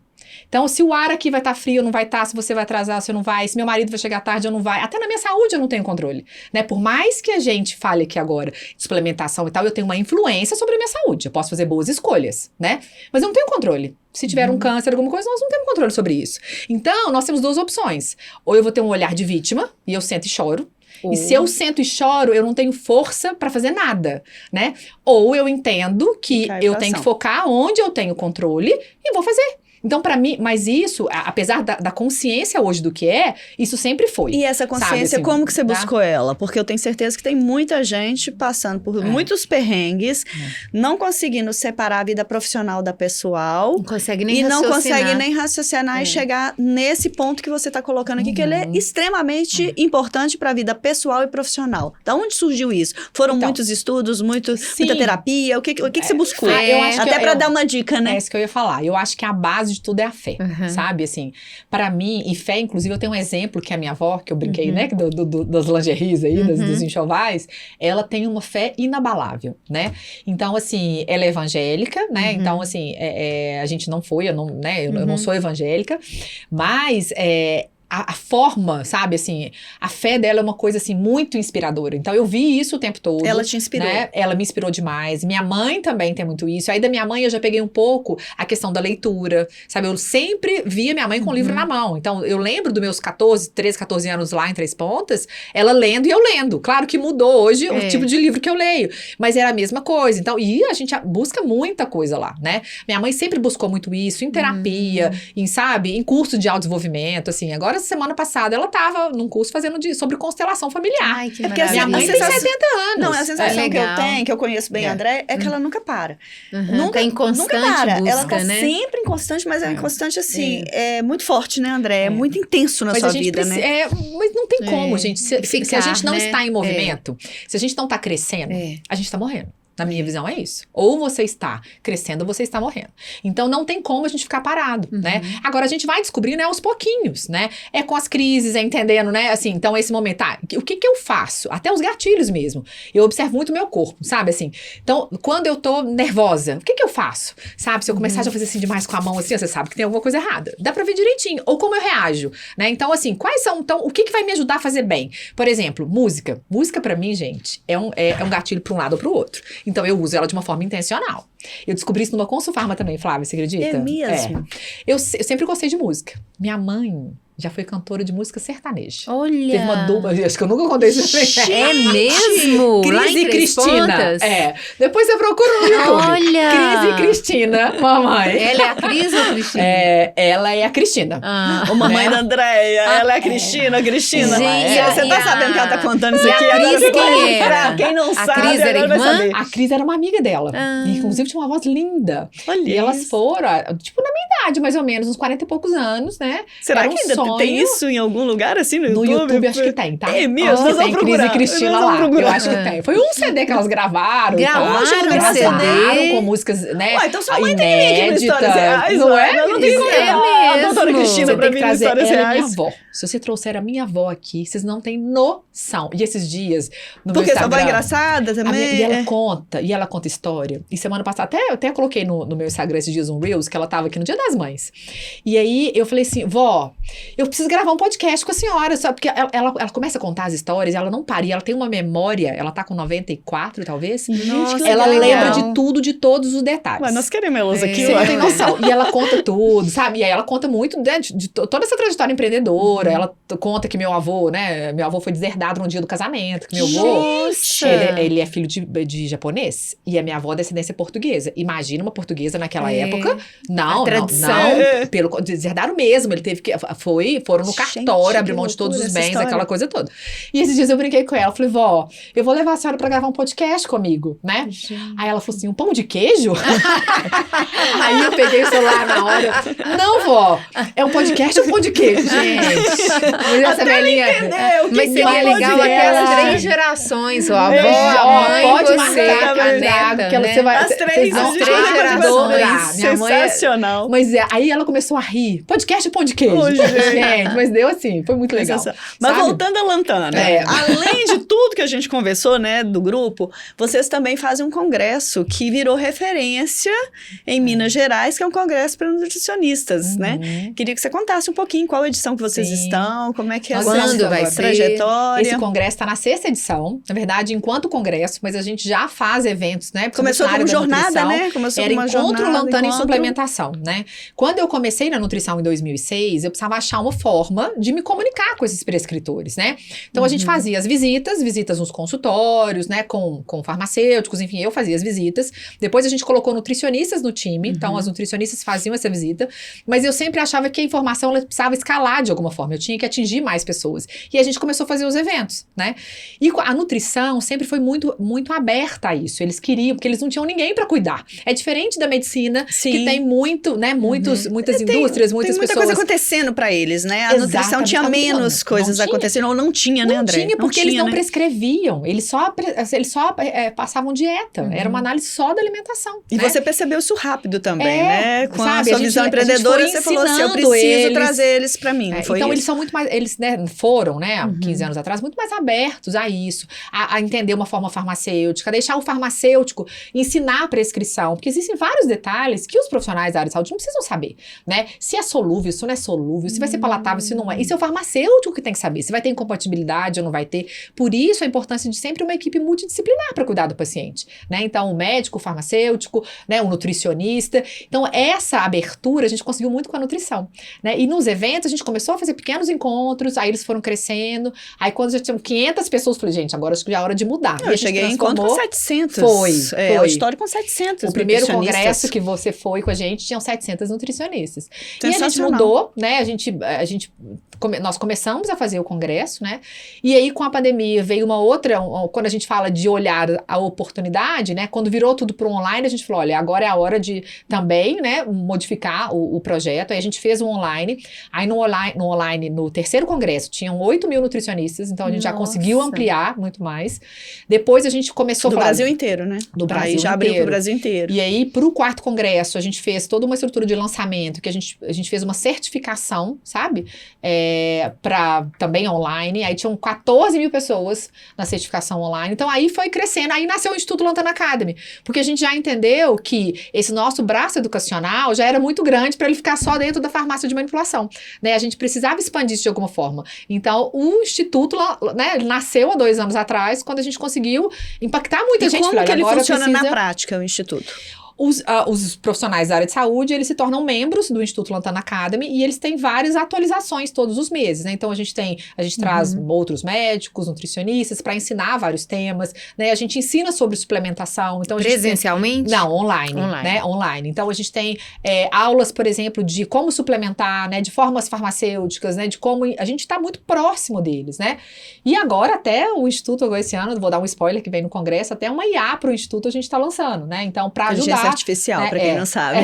Então, se o ar aqui vai estar frio, não vai estar, se você vai atrasar, você não vai, se meu marido vai chegar tarde, eu não vai. Até na minha saúde eu não tenho controle, né? Por mais que a gente fale aqui agora de suplementação e tal, eu tenho uma influência sobre a minha saúde. Eu posso fazer boas escolhas, né? Mas eu não tenho controle. Se tiver um câncer, alguma coisa, nós não temos controle sobre isso. Então, nós temos 2 opções. Ou eu vou ter um olhar de vítima, e eu sento e choro. E se eu sento e choro, eu não tenho força pra fazer nada, né? Ou eu entendo que eu tenho que focar onde eu tenho controle e vou fazer. Então, pra mim, mas isso, apesar da consciência hoje do que isso sempre foi. E essa consciência, sabe, assim, como que você buscou ela? Porque eu tenho certeza que tem muita gente passando por muitos perrengues, não conseguindo separar a vida profissional da pessoal. Não consegue nem raciocinar. Não consegue nem raciocinar e chegar nesse ponto que você tá colocando aqui, que ele é extremamente importante pra vida pessoal e profissional. Da onde surgiu isso? Foram muitos estudos, muita terapia? O que você buscou? Eu acho até pra dar uma dica, né? É isso que eu ia falar. Eu acho que a base de tudo é a fé, sabe? Assim, para mim, e fé, inclusive, eu tenho um exemplo que a minha avó, que eu brinquei, né? Das lingeries aí, dos enxovais, ela tem uma fé inabalável, né? Então, assim, ela é evangélica, né? Então, assim, a gente não foi, eu não sou evangélica, mas a forma, sabe, assim, a fé dela é uma coisa, assim, muito inspiradora. Então, eu vi isso o tempo todo. Ela te inspirou. Né? Ela me inspirou demais. Minha mãe também tem muito isso. Aí, da minha mãe, eu já peguei um pouco a questão da leitura, sabe? Eu sempre via minha mãe com o livro na mão. Então, eu lembro dos meus 13, 14 anos lá em Três Pontas, ela lendo e eu lendo. Claro que mudou hoje o tipo de livro que eu leio, mas era a mesma coisa. Então, e a gente busca muita coisa lá, né? Minha mãe sempre buscou muito isso, em terapia, em curso de autodesenvolvimento, assim. Agora, semana passada, ela tava num curso fazendo sobre constelação familiar. Ai, que porque assim, minha mãe tem 70 anos. Não, a sensação que eu tenho, que eu conheço bem a André, é que ela nunca para. Nunca em constante nunca para. busca, ela tá né? sempre em constante, mas é em constante, assim, é muito forte, né, André? É muito intenso na sua vida, né? Mas não tem como, gente. Se a gente não está em movimento, se a gente não tá crescendo, a gente tá morrendo. Na minha visão, é isso. Ou você está crescendo ou você está morrendo. Então, não tem como a gente ficar parado, né? Agora, a gente vai descobrindo, aos pouquinhos, né? É com as crises, entendendo, né? Assim, então, esse momento, o que eu faço? Até os gatilhos mesmo. Eu observo muito o meu corpo, sabe? Assim, então, quando eu tô nervosa, o que eu faço? Sabe? Se eu começar a fazer assim demais com a mão, assim, você sabe que tem alguma coisa errada. Dá pra ver direitinho. Ou como eu reajo, né? Então, assim, então, o que vai me ajudar a fazer bem? Por exemplo, música. Música, pra mim, gente, é um gatilho pra um lado ou pro outro. Então, eu uso ela de uma forma intencional. Eu descobri isso numa Consulfarma também, Flávia, você acredita? É mesmo? Eu sempre gostei de música. Minha mãe já foi cantora de música sertaneja. Olha! Teve uma dupla, acho que eu nunca contei isso. É mesmo? Cris e Cristina. Depois você procura no YouTube. Olha! Cris e Cristina, mamãe. Ela é a Cris ou a Cristina? Ela é a Cristina. Ô, mamãe da Andréia, ela é a Cristina. Gente, você tá sabendo que ela tá contando isso aqui? A Cris quem era? Quem não a sabe, Cris era agora vai irmã? saber. A Cris era uma amiga dela. Inclusive, tinha tinha uma voz linda. Olha E elas isso. foram, tipo, na minha idade, mais ou menos, uns 40 e poucos anos, né? Será Era um que ainda sonho. tem isso em algum lugar, assim, no No YouTube? YouTube acho que tem, tá? É mesmo? Acho que Nós vamos tem Cris procurar. e Cristina Nós vamos lá. procurar. Eu acho que tem. Foi um CD que elas gravaram. Gravaram então, um CD? gravaram com músicas, né? Ué, então sua mãe tem que vir aqui no Histórias Reais, não ué? é? Não tem como É a doutora mesmo. Cristina Você pra tem que vir no trazer Histórias ela é minha Reais. avó. Se você trouxer a minha avó aqui, vocês não têm noção. E esses dias, no Porque meu sua avó é Instagram... engraçada também. E ela conta história. E semana passada, até coloquei no meu Instagram esses dias um Reels, que ela tava aqui no Dia das Mães. E aí, eu falei assim, vó, eu preciso gravar um podcast com a senhora, só porque ela começa a contar as histórias, ela não para, e ela tem uma memória, ela tá com 94, talvez. Gente, que Ela legal. lembra de tudo, de todos os detalhes. Ué, nós queremos elas aqui, Você ué. não tem noção. E ela conta tudo, sabe? E aí ela conta muito de toda essa trajetória empreendedora. Ela conta que meu avô, né? Meu avô foi deserdado no dia do casamento. Que meu avô, Nossa. ele é filho de japonês. E a minha avó é descendência portuguesa. Imagina uma portuguesa naquela É. época. Não, A tradição. não. Deserdaram mesmo. Ele teve que... Foram no Gente, cartório, que abrir mão de todos loucura os essa bens, história. aquela coisa toda. E esses dias eu brinquei com ela. Falei, vó, eu vou levar a senhora pra gravar um podcast comigo, né? Aí ela falou assim, um pão de queijo? Aí eu peguei o celular na hora. Não, vó, é um podcast ou um pão de queijo? Gente, mas essa velhinha... Entendeu? Mas Que seria pão legal de até as queijo? 3 gerações, a avó, É, a mãe, pode você, marcar que eu a trago, neta, que ela, né? você vai, As vocês três, vão as gente, três vai gerações. adorar. Minha mãe sensacional. Mas aí ela começou a rir. Podcast ou pão de queijo? Ô, gente, mas deu assim, foi muito legal. Mas sabe? voltando a Lantana, É. além de tudo que a gente conversou, né, do grupo, vocês também fazem um congresso que virou referência em Minas Gerais, que é um congresso para nutricionistas, né? Queria que você contasse um pouquinho qual edição que vocês Sim. estão, como é que é Nós essa Quando vai agora? ser? Trajetória. Esse congresso está na 6ª edição, na verdade, enquanto congresso, mas a gente já faz eventos, né? Começou na como área da jornada, nutrição. né? Começou Era como uma encontro jornada, Lantana em encontro. suplementação, né? Quando eu comecei na nutrição em 2006, eu precisava achar uma forma de me comunicar com esses prescritores, né? Então a gente fazia as visitas nos consultórios, né? Com farmacêuticos, enfim, eu fazia as visitas. Depois a gente colocou nutricionistas no time, então as nutricionistas faziam essa visita, mas eu sempre achava que a informação ela precisava escalar de alguma forma, eu tinha que atingir mais pessoas. E a gente começou a fazer os eventos, né? E a nutrição sempre foi muito, muito aberta a isso. Eles queriam, porque eles não tinham ninguém para cuidar. É diferente da medicina, Sim. que tem muito, né? Muitas indústrias, muitas Tem muita pessoas. coisa acontecendo para eles, né? A nutrição tinha Exatamente. menos Não coisas tinha. acontecendo, ou não tinha, né, Não André? tinha, porque eles não né? prescreviam. Eles só passavam dieta. Era uma análise só da alimentação. E né? você percebeu isso rápido também, É, né? Com a sabe, sua a gente- visão a gente empreendedora, foi você falou assim, eu ensinando preciso eles. trazer eles para mim, não foi Então, isso? eles são muito mais, eles né, foram, né, há 15 anos atrás, muito mais abertos a isso, a entender uma forma farmacêutica, deixar o farmacêutico ensinar a prescrição, porque existem vários detalhes que os profissionais da área de saúde não precisam saber, né? Se é solúvel, se não é solúvel, se vai ser palatável, se não é. Isso é o farmacêutico que tem que saber, se vai ter incompatibilidade ou não vai ter. Por isso, a importância de sempre uma equipe multidisciplinar para cuidar do paciente, né? Então, o médico, o farmacêutico, né, o nutricionista. Então, essa abertura a gente conseguiu muito com a nutrição, né? E nos eventos, a gente começou a fazer pequenos encontros, aí eles foram crescendo, aí quando já tinham 500 pessoas, eu falei, gente, agora acho que já é hora de mudar. E a Eu gente cheguei em encontro com transformou. 700. Foi. Auditório com 700 O primeiro nutricionistas. congresso que você foi com a gente tinham 700 nutricionistas. E a gente Sensacional. mudou, né? Nós começamos a fazer o congresso, né? E aí, com a pandemia, veio uma outra. Quando a gente fala de olhar a oportunidade, né? Quando virou tudo para o online, a gente falou: olha, agora é a hora de também, né? Modificar o projeto. Aí a gente fez um online. Aí no online, no terceiro congresso, tinham 8.000 nutricionistas, então a gente já conseguiu Nossa. ampliar muito mais. Depois a gente começou Do a falar. Brasil inteiro, né? Do Brasil Aí já abriu inteiro. pro Brasil inteiro. E aí, para o 4º congresso, a gente fez toda uma estrutura de lançamento, que a gente fez uma certificação, sabe? Para também online. Aí tinham 14.000 pessoas na certificação online. Então, aí foi crescendo. Aí nasceu o Instituto Lantana Academy. Porque a gente já entendeu que esse nosso braço educacional já era muito grande para ele ficar só dentro da farmácia de manipulação, né? A gente precisava expandir isso de alguma forma. Então, o Instituto, né, nasceu há 2 anos atrás, quando a gente conseguiu impactar muita E gente. como Falei, que ele agora funciona na precisa- prática, o Instituto? Os profissionais da área de saúde, eles se tornam membros do Instituto Lantana Academy e eles têm várias atualizações todos os meses, né? Então, a gente traz outros médicos, nutricionistas para ensinar vários temas, né? A gente ensina sobre suplementação. Então, a gente Presencialmente? Não, online, Online. né? Online. Então, a gente tem aulas, por exemplo, de como suplementar, né? De formas farmacêuticas, né? De como... A gente está muito próximo deles, né? E agora, até o Instituto, agora esse ano, vou dar um spoiler que vem no congresso, até uma IA para o Instituto a gente está lançando, né? Então, para ajudar artificial, para quem não sabe.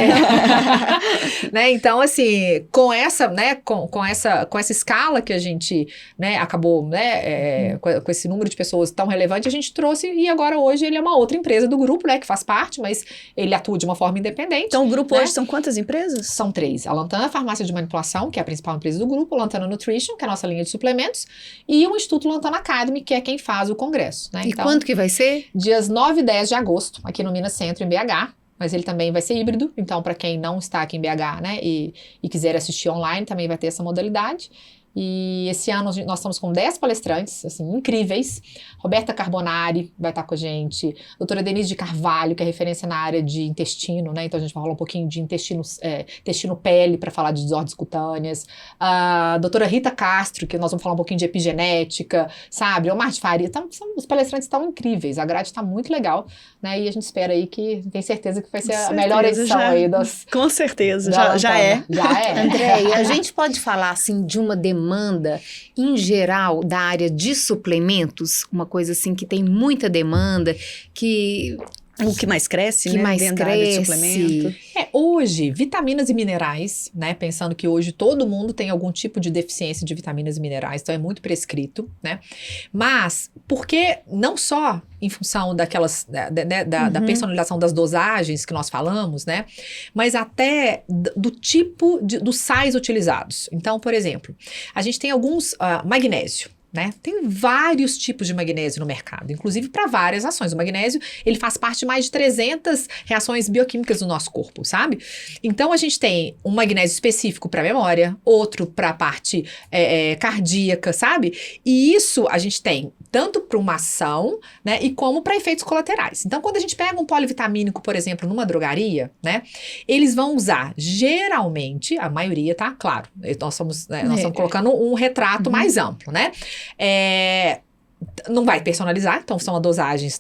Né? Então, assim, com essa, né, com essa escala que a gente, né, acabou, né, com esse número de pessoas tão relevante, a gente trouxe, e agora hoje ele é uma outra empresa do grupo, né, que faz parte, mas ele atua de uma forma independente. Então, o grupo né? hoje são quantas empresas? São 3. A Lantana Farmácia de Manipulação, que é a principal empresa do grupo, a Lantana Nutrition, que é a nossa linha de suplementos, e o Instituto Lantana Academy, que é quem faz o congresso, né? E Então, quando que vai ser? dias 9 e 10 de agosto, aqui no Minas Centro, em BH, mas ele também vai ser híbrido, então para quem não está aqui em BH, né, e quiser assistir online, também vai ter essa modalidade. E esse ano nós estamos com 10 palestrantes, assim, incríveis. Roberta Carbonari vai estar com a gente, doutora Denise de Carvalho, que é referência na área de intestino, né, então a gente vai falar um pouquinho de intestino-pele para falar de desordens cutâneas. A doutora Rita Castro, que nós vamos falar um pouquinho de epigenética, sabe? Omar de Faria, os palestrantes estão incríveis, a grade está muito legal, né, e a gente espera aí que, tem certeza que vai ser a melhor edição aí das... Com certeza, já é. Andréia, a gente pode falar, assim, de uma demanda em geral da área de suplementos, uma coisa assim que tem muita demanda, que o que mais cresce, que né? mais dentro da área de cresce. suplemento. Hoje, vitaminas e minerais, né? Pensando que hoje todo mundo tem algum tipo de deficiência de vitaminas e minerais, então é muito prescrito, né? Mas, porque não só em função daquelas, da personalização das dosagens que nós falamos, né? Mas até do tipo dos sais utilizados. Então, por exemplo, a gente tem alguns magnésio. Né? Tem vários tipos de magnésio no mercado, inclusive para várias ações. O magnésio, ele faz parte de mais de 300 reações bioquímicas do nosso corpo, sabe? Então, a gente tem um magnésio específico para memória, outro para a parte cardíaca, sabe? E isso a gente tem tanto para uma ação, né, e como para efeitos colaterais. Então, quando a gente pega um polivitamínico, por exemplo, numa drogaria, né, eles vão usar, geralmente, a maioria, tá? Claro, nós estamos colocando um retrato mais amplo, né? Não vai personalizar, então são dosagens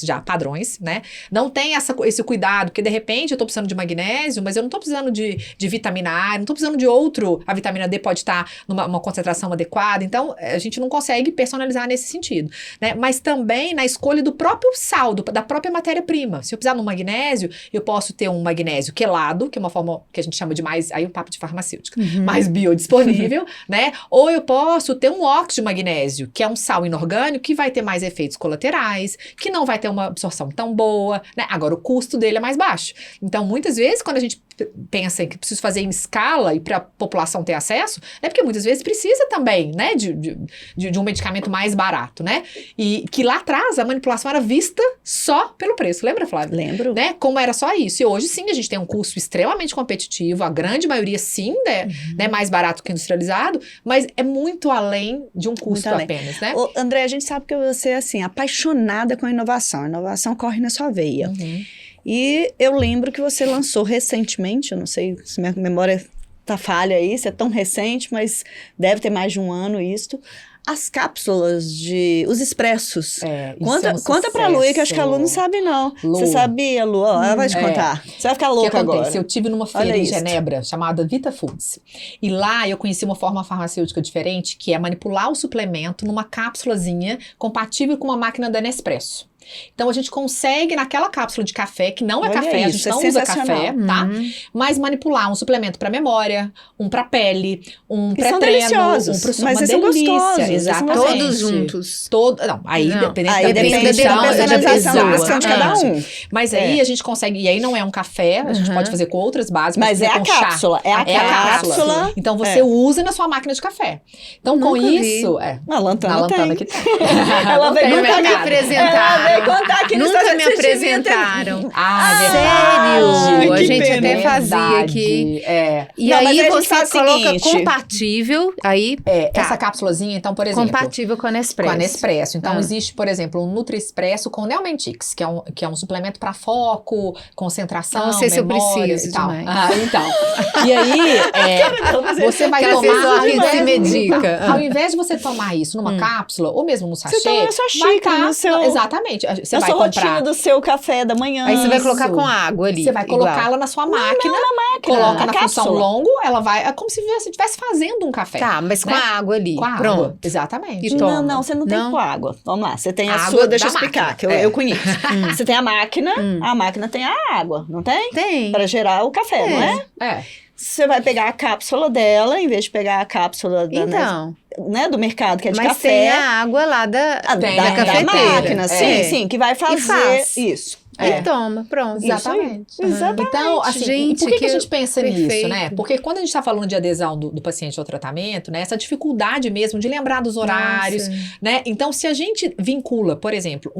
já padrões, né? Não tem esse cuidado, porque de repente eu tô precisando de magnésio, mas eu não tô precisando de vitamina A, não tô precisando de outro, a vitamina D pode estar numa concentração adequada, então a gente não consegue personalizar nesse sentido, né? Mas também na escolha do próprio sal, da própria matéria-prima. Se eu precisar de um magnésio, eu posso ter um magnésio quelado, que é uma forma que a gente chama de mais, aí o papo de farmacêutica, mais biodisponível, né? Ou eu posso ter um óxido de magnésio, que é um sal inorgânico, que vai ter mais efeitos colaterais, que não vai ter uma absorção tão boa, né? Agora, o custo dele é mais baixo. Então, muitas vezes, quando a gente pensa que precisa fazer em escala e para a população ter acesso, é porque muitas vezes precisa também, né, de um medicamento mais barato, né? E que lá atrás a manipulação era vista só pelo preço. Lembra, Flávia? Lembro. Né? Como era só isso. E hoje, sim, a gente tem um custo extremamente competitivo, a grande maioria, sim, né, mais barato que industrializado, mas é muito além de um custo apenas, né? Ô, André, a gente sabe que você é, assim, apaixonada com a inovação. A inovação corre na sua veia. E eu lembro que você lançou recentemente, eu não sei se minha memória tá falha aí, se é tão recente, mas deve ter mais de um ano isto. As cápsulas os expressos. Conta pra Lu, que eu acho que a Lu não sabe, não. Lu. Você sabia, Lu? Ela vai te contar. Você vai ficar louca agora. Eu tive numa feira em Genebra, chamada Vita Foods. E lá eu conheci uma forma farmacêutica diferente, que é manipular o suplemento numa cápsulazinha compatível com uma máquina da Nespresso. Então, a gente consegue, naquela cápsula de café, que não é café, a gente não usa café, tá? Mas manipular um suplemento para memória, um para pele, um pré-treino, deliciosos, mas uma delícia. Gostosos, exatamente. Todos juntos. Não, aí depende da personalização de cada um. Mas aí a gente consegue, e aí não é um café, a gente pode fazer com outras bases. Mas é a cápsula, é a cápsula. Então, você usa na sua máquina de café. Então, com isso... Na Lantana que tem. Ela veio nunca me apresentaram. Contar aqui no Nunca me apresentaram. Sério? A gente até fazia aqui. E aí você coloca compatível, aí essa cápsulazinha, então, por exemplo, compatível com a Nespresso. Com a Nespresso. Então, existe, por exemplo, um Nutri-Expresso com Neomantix, que é um suplemento para foco, concentração, não sei memória, se eu preciso e tal. demais. Então. E aí, você vai tomar... que se medica. Ao invés de você tomar isso numa cápsula, ou mesmo no sachê... Você toma na sua xícara, no seu... Exatamente. repente, você Na vai sua comprar... rotina do seu café da manhã. Aí você vai colocar Isso. com água ali. Você vai colocá-la na sua máquina, coloca na função longo, ela vai... É como se você estivesse fazendo um café. Tá, mas com né? a água ali. Com a água. Pronto. Exatamente. E toma. Não, você não tem Não? com água. Vamos lá, você tem a Água sua, deixa eu da explicar, máquina. que É. eu conheço. Você tem a máquina tem a água, não tem? Tem. Para gerar o café, não é? É. Você vai pegar a cápsula dela, em vez de pegar a cápsula Então, né, do mercado, que é de mas café. tem a água lá da Tem, da da cafeteira. máquina, É. sim, que vai fazer faz. isso. E toma, pronto. Exatamente. Exatamente. Então, assim, Gente, e por que a que gente pensa nisso, perfeito. né? Porque quando a gente está falando de adesão do paciente ao tratamento, né? Essa dificuldade mesmo de lembrar dos horários, Nossa, né? Então, se a gente vincula, por exemplo,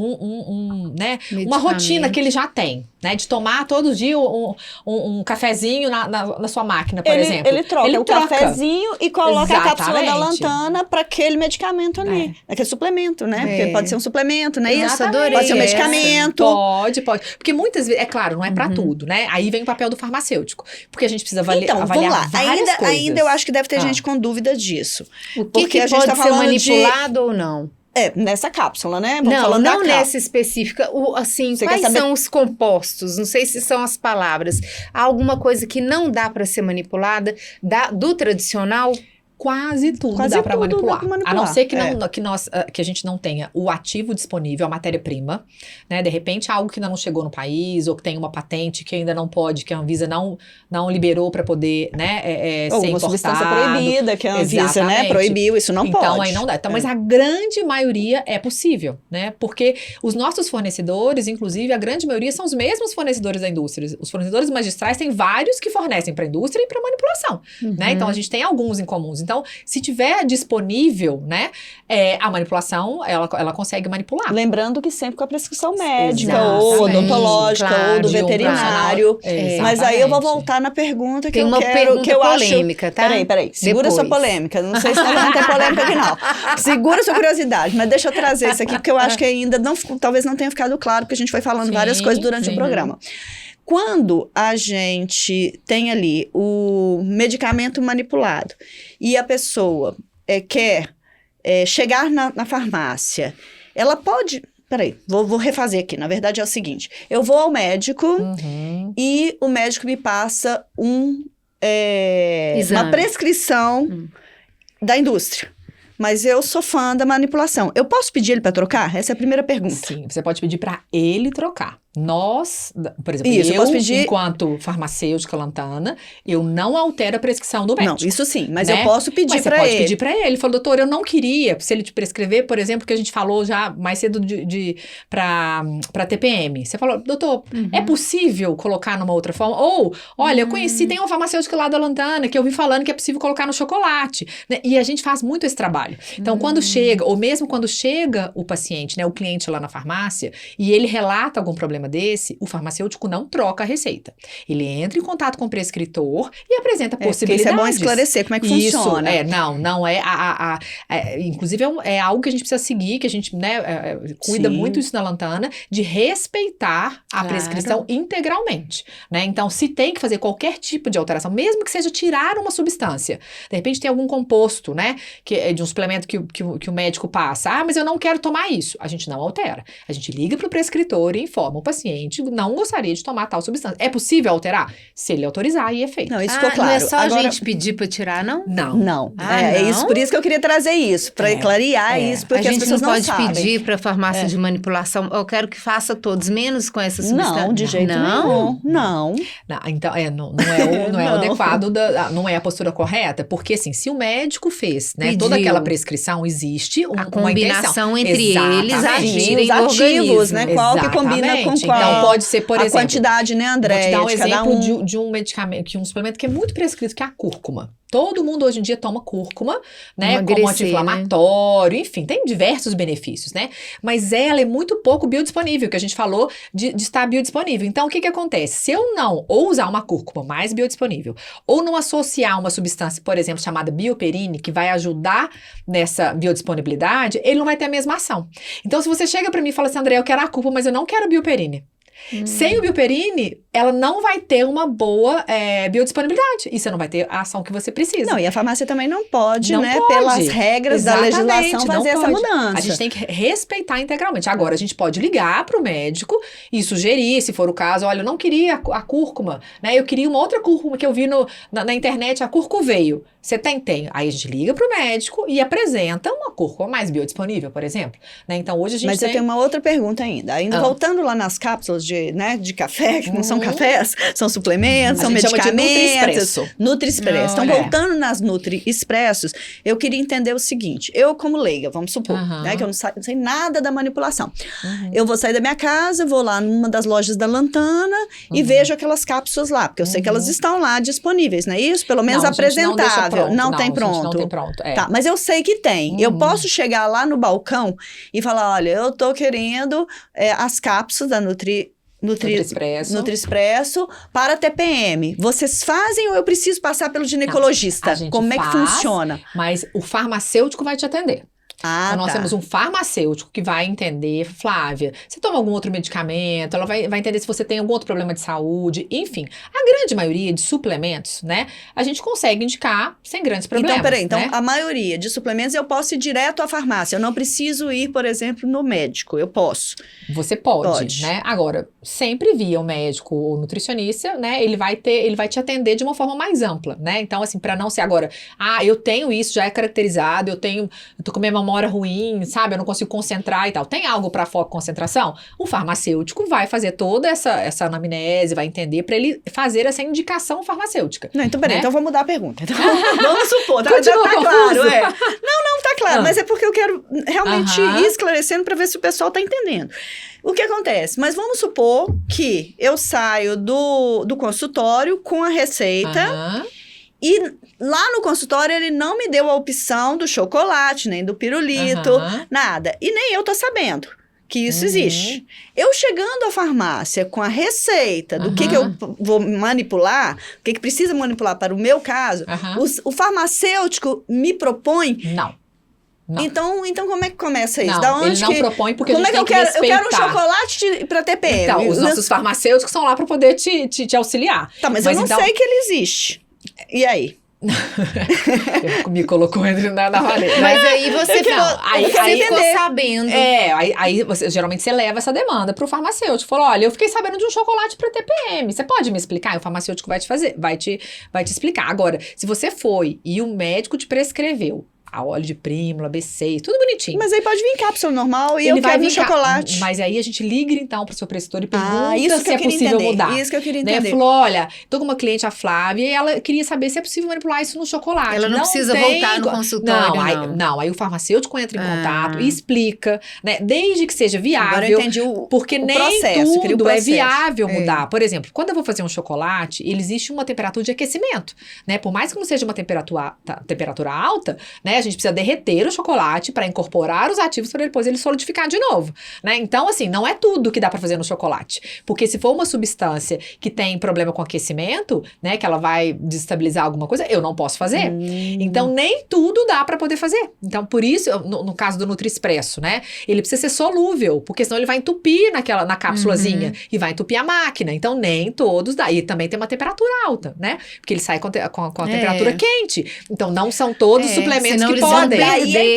né? Uma medicamento. rotina que ele já tem, né? De tomar todo dia um cafezinho na sua máquina, por exemplo. Ele troca o cafezinho e coloca a cápsula da Exatamente. lantana para aquele medicamento ali. Aquele suplemento, né? Porque pode ser um suplemento, não é isso? Nossa, adorei Pode ser um essa. medicamento. Pode. Porque muitas vezes, é claro, não é pra tudo, né? Aí vem o papel do farmacêutico. Porque a gente precisa Então, avaliar vamos lá. várias coisas. Ainda eu acho que deve ter Ah. gente com dúvida disso. O que, Porque que a gente pode tá ser falando manipulado ou não? nessa cápsula, né? Vamos Não, falando da não cápsula. nessa específica. Assim, Você quais quer saber- são os compostos? Não sei se são as palavras. Há alguma coisa que não dá para ser manipulada do tradicional? Quase tudo Quase dá para tudo dá manipular. pra manipular. A não ser que, É. que a gente não tenha o ativo disponível, a matéria-prima, né? De repente, algo que ainda não chegou no país, ou que tem uma patente que ainda não pode, que a Anvisa não liberou para poder, né, Ou ser uma importado. substância proibida, que a Anvisa, né, Exatamente. proibiu, isso não Então, pode. aí não dá. Então, mas a grande maioria é possível, né? Porque os nossos fornecedores, inclusive, a grande maioria são os mesmos fornecedores da indústria. Os fornecedores magistrais têm vários que fornecem para a indústria e para manipulação, né? Então, a gente tem alguns em comuns. Então, se tiver disponível, né, a manipulação, ela consegue manipular. Lembrando que sempre com a prescrição médica, Exatamente, ou odontológica, claro, ou do de um veterinário. profissional. Mas aí eu vou Exatamente. voltar na pergunta que Tem eu uma quero, pergunta que eu polêmica, acho... tá? Peraí, segura Depois. sua polêmica. Não sei se não tem polêmica aqui, não. Segura sua curiosidade, mas deixa eu trazer isso aqui, porque eu acho que ainda talvez não tenha ficado claro, porque a gente foi falando Sim, várias coisas durante o sim. programa. Quando a gente tem ali o medicamento manipulado e a pessoa quer chegar na farmácia, ela pode... Peraí, vou refazer aqui. Na verdade é o seguinte, eu vou ao médico e o médico me passa Exame. uma prescrição da indústria. Mas eu sou fã da manipulação. Eu posso pedir ele para trocar? Essa é a primeira pergunta. Sim, você pode pedir para ele trocar. Nós, por exemplo, Isso, eu eu posso pedir- enquanto farmacêutica lantana, eu não altero a prescrição do médico. Não, isso sim, mas né? eu posso pedir Mas você para pode ele. pedir para ele. Ele falou, doutor, eu não queria, se ele te prescrever, por exemplo, que a gente falou já mais cedo para TPM. Você falou, doutor, é possível colocar numa outra forma? Ou, olha, eu conheci, tem uma farmacêutica lá da Lantana que eu vi falando que é possível colocar no chocolate. Né? E a gente faz muito esse trabalho. Então, quando chega, ou mesmo quando chega o paciente, né, o cliente lá na farmácia, e ele relata algum problema desse, o farmacêutico não troca a receita. Ele entra em contato com o prescritor e apresenta Porque possibilidades. isso é bom esclarecer como é que funciona. Não é inclusive é algo que a gente precisa seguir, que a gente, né, cuida Sim. muito isso na Lantana, de respeitar a Claro. prescrição integralmente, né? Então, se tem que fazer qualquer tipo de alteração, mesmo que seja tirar uma substância, de repente tem algum composto, né, que é de um suplemento que o médico passa, mas eu não quero tomar isso, a gente não altera, a gente liga para o prescritor e informa o paciente, não gostaria de tomar tal substância. É possível alterar? Se ele autorizar, e é feito. Não, isso ficou Não claro. é só Agora, a gente pedir para tirar, não? Não. Não, Ah, é não? isso, por isso que eu queria trazer isso, para clarear isso, porque a as gente pessoas não pode sabem. pedir para farmácia de manipulação, eu quero que faça todos, menos com essa substância. Não, de jeito não. nenhum. Não. Então, não é o Não. adequado, não é a postura correta, porque assim, se o médico fez, né, toda Pediu. aquela prescrição, existe A uma intenção. combinação entre eles Exatamente. agirem Os no ativos, organismo. né? Qual que combina com Exatamente. qual? Então, pode ser, por a exemplo, quantidade, né, André? vou te dar um de cada exemplo de um medicamento, um suplemento que é muito prescrito, que é a cúrcuma. Todo mundo hoje em dia toma cúrcuma, né, como Emagrecer, anti-inflamatório, enfim, tem diversos benefícios, né? Mas ela é muito pouco biodisponível, que a gente falou de estar biodisponível. Então, o que acontece? Se eu não ou usar uma cúrcuma mais biodisponível, ou não associar uma substância, por exemplo, chamada bioperine, que vai ajudar nessa biodisponibilidade, ele não vai ter a mesma ação. Então, se você chega para mim e fala assim, André, eu quero a cúrcuma, mas eu não quero a bioperine. Sem o Bioperine, ela não vai ter uma boa biodisponibilidade. E você não vai ter a ação que você precisa. Não, e a farmácia também não pode, Não né, pode. pelas regras da Exatamente, legislação, não fazer essa pode. mudança. A gente tem que respeitar integralmente. Agora, a gente pode ligar para o médico e sugerir, se for o caso, olha, eu não queria a cúrcuma, né? Eu queria uma outra cúrcuma que eu vi na internet, a curcuveio. Você tem. Aí a gente liga para o médico e apresenta uma cúrcuma mais biodisponível, por exemplo. Né? Então, hoje a gente Mas eu tenho uma outra pergunta ainda. Voltando lá nas cápsulas de café, que não são cafés, são suplementos, A são gente chama de medicamentos. Nutri-Expresso. Nutri-Expresso. Então, voltando nas Nutri-Expressos, eu queria entender o seguinte. Eu, como leiga, vamos supor, né, que eu não sei nada da manipulação. Eu vou sair da minha casa, vou lá numa das lojas da Lantana e vejo aquelas cápsulas lá, porque eu sei que elas estão lá disponíveis, não é isso? Pelo menos apresentável. Não tem pronto. Não tem pronto. Tá, mas eu sei que tem. Eu posso chegar lá no balcão e falar, olha, eu tô querendo as cápsulas da Nutri-Expresso para TPM. Vocês fazem ou eu preciso passar pelo ginecologista? Como é que funciona? Mas o farmacêutico vai te atender. Então, nós temos um farmacêutico que vai entender, Flávia, você toma algum outro medicamento, ela vai entender se você tem algum outro problema de saúde, enfim. A grande maioria de suplementos, né, a gente consegue indicar sem grandes problemas. Então, peraí, né? a maioria de suplementos eu posso ir direto à farmácia, eu não preciso ir, por exemplo, no médico, eu posso. Você pode, né? Agora, sempre via o médico ou nutricionista, né, ele vai te atender de uma forma mais ampla, né? Então, assim, para não ser agora, eu tenho isso, já é caracterizado, eu tô com minha memória ruim, sabe? Eu não consigo concentrar e tal. Tem algo para foco e concentração? O farmacêutico vai fazer toda essa anamnese, vai entender para ele fazer essa indicação farmacêutica. Não, então peraí, né? então vou mudar a pergunta. Então, vamos supor, já Continua tá confuso. claro, Não, tá claro, mas é porque eu quero realmente ir esclarecendo para ver se o pessoal tá entendendo. O que acontece? Mas vamos supor que eu saio do consultório com a receita e lá no consultório ele não me deu a opção do chocolate, nem do pirulito, nada. E nem eu tô sabendo que isso existe. Eu chegando à farmácia com a receita do que eu vou manipular, o que precisa manipular para o meu caso, o farmacêutico me propõe... Não. Então como é que começa isso? Não, Da onde ele não propõe porque como a gente é que tem eu que quero? Eu respeitar. quero um chocolate para TPM. Então, os nossos farmacêuticos estão lá para poder te auxiliar. Tá, mas eu não sei que ele existe. E aí? Me colocou na valeta. Mas aí você ficou sabendo. Aí geralmente você leva essa demanda pro farmacêutico. Falou, olha, eu fiquei sabendo de um chocolate para TPM. Você pode me explicar? E o farmacêutico vai te explicar. Agora, se você foi e o médico te prescreveu a óleo de prímula, B6, tudo bonitinho. Mas aí pode vir em cápsula normal e eu quero no chocolate. Mas aí a gente liga então pro seu prescritor e pergunta isso se é possível mudar. Isso que eu queria entender. Né? Falou, olha, tô com uma cliente, a Flávia, e ela queria saber se é possível manipular isso no chocolate. Ela não precisa voltar no consultório, não. Aí o farmacêutico entra em contato e explica, né? Desde que seja viável. Agora eu entendi porque o nem processo, tudo é viável mudar. Por exemplo, quando eu vou fazer um chocolate, ele existe uma temperatura de aquecimento, né? Por mais que não seja uma temperatura alta, né? A gente precisa derreter o chocolate para incorporar os ativos para depois ele solidificar de novo, né? Então, assim, não é tudo que dá para fazer no chocolate, porque se for uma substância que tem problema com aquecimento, né, que ela vai desestabilizar alguma coisa, eu não posso fazer. Então, nem tudo dá para poder fazer. Então, por isso, no caso do Nutri-Expresso, né, ele precisa ser solúvel, porque senão ele vai entupir na cápsulazinha e vai entupir a máquina. Então, nem todos dá. E também tem uma temperatura alta, né? Porque ele sai com a temperatura quente. Então, não são todos os suplementos que podem. Daí a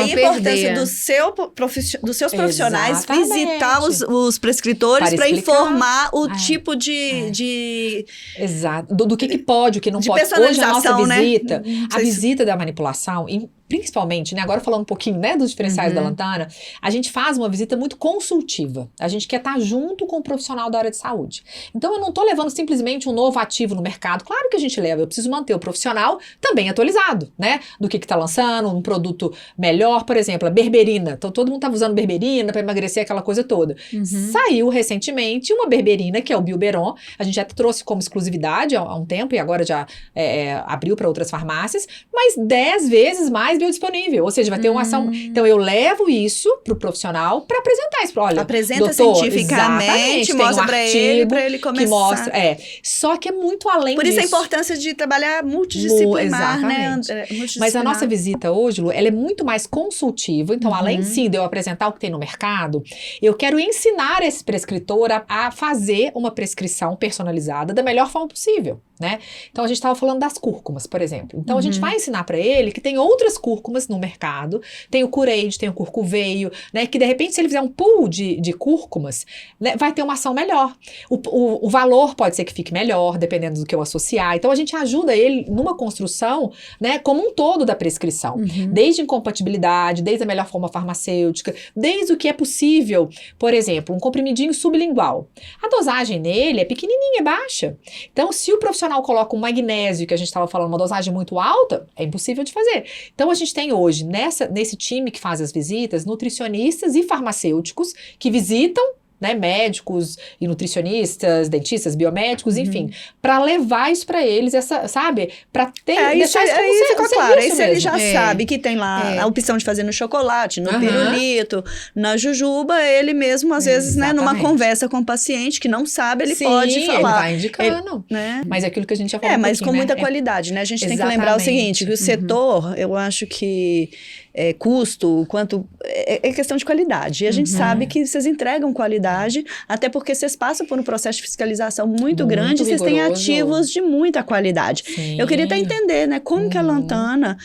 importância dos seus profissionais visitar os prescritores para informar o tipo de... Exato. Do que pode, o que não pode. Hoje a nossa visita, a visita da manipulação, principalmente, né, agora falando um pouquinho, né, dos diferenciais da Lantana, a gente faz uma visita muito consultiva. A gente quer estar junto com o profissional da área de saúde. Então, eu não estou levando simplesmente um novo ativo no mercado. Claro que a gente leva, eu preciso manter o profissional também atualizado, né, do que está lançando, um produto melhor, por exemplo, a berberina. Então, todo mundo estava usando berberina para emagrecer, aquela coisa toda. Saiu recentemente uma berberina, que é o Bilberon. A gente já trouxe como exclusividade há um tempo e agora já abriu para outras farmácias, mas 10 vezes mais mais biodisponível, ou seja, vai ter uma ação. Então, eu levo isso pro profissional para apresentar isso. Olha, apresenta doutor, cientificamente, mostra para ele começar. Que mostra, só que é muito além Por disso. isso a importância de trabalhar multidisciplinar, né? Mas a nossa visita hoje, Lu, ela é muito mais consultiva. Então, além sim de eu apresentar o que tem no mercado, eu quero ensinar esse prescritor a fazer uma prescrição personalizada da melhor forma possível, né? Então, a gente estava falando das cúrcumas, por exemplo. Então, a gente vai ensinar para ele que tem outras cúrcumas no mercado. Tem o Cureide, tem o Curcuveio, né? Que, de repente, se ele fizer um pool de cúrcumas, né, vai ter uma ação melhor. O valor pode ser que fique melhor, dependendo do que eu associar. Então, a gente ajuda ele numa construção, né, como um todo da prescrição. Desde incompatibilidade, desde a melhor forma farmacêutica, desde o que é possível. Por exemplo, um comprimidinho sublingual. A dosagem nele é pequenininha, é baixa. Então, se o profissional coloca um magnésio, que a gente estava falando, uma dosagem muito alta, é impossível de fazer. Então, a gente tem hoje, nesse time que faz as visitas, nutricionistas e farmacêuticos que visitam, né, médicos e nutricionistas, dentistas, biomédicos, enfim, para levar isso para eles, sabe? Para ter isso aí fica claro. Aí se ele já sabe que tem lá a opção de fazer no chocolate, no pirulito, na jujuba, ele mesmo, às vezes, né, numa conversa com o paciente que não sabe, ele pode falar. Ele vai indicando. Né? Mas é aquilo que a gente já falou mas com muita qualidade, né? A gente tem que lembrar o seguinte, que o setor, eu acho que custo, quanto... É questão de qualidade. E a gente sabe que vocês entregam qualidade, até porque vocês passam por um processo de fiscalização muito grande, e vocês têm ativos de muita qualidade. Sim. Eu queria até entender, né, como que a Lantana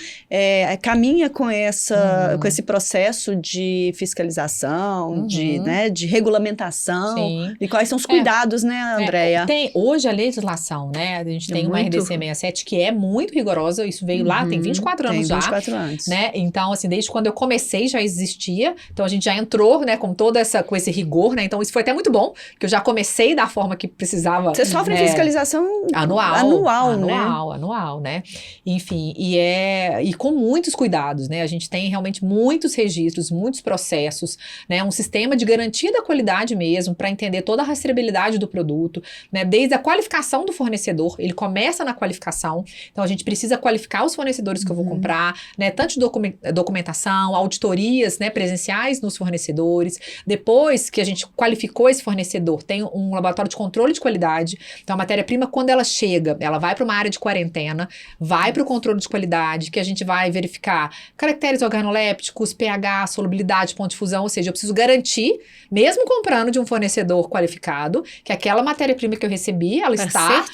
caminha com esse processo de fiscalização, de regulamentação, e quais são os cuidados, né, Andréia? Hoje a legislação, né, a gente tem uma RDC 67 que é muito rigorosa, isso veio lá, tem 24 anos já. 24 anos. Né? Então, assim, desde quando eu comecei já existia, então a gente já entrou, né, com esse rigor, né, então isso foi até muito bom, que eu já comecei da forma que precisava. Você sofre fiscalização anual, né, enfim, e com muitos cuidados, né, a gente tem realmente muitos registros, muitos processos, né, um sistema de garantia da qualidade mesmo, para entender toda a rastreabilidade do produto, né, desde a qualificação do fornecedor, ele começa na qualificação, então a gente precisa qualificar os fornecedores que eu vou comprar, né, tanto de documentação, auditorias, né, presenciais nos fornecedores. Depois que a gente qualificou esse fornecedor, tem um laboratório de controle de qualidade. Então, a matéria-prima, quando ela chega, ela vai para uma área de quarentena, vai para o controle de qualidade, que a gente vai verificar caracteres organolépticos, pH, solubilidade, ponto de fusão, ou seja, eu preciso garantir, mesmo comprando de um fornecedor qualificado, que aquela matéria-prima que eu recebi, ela está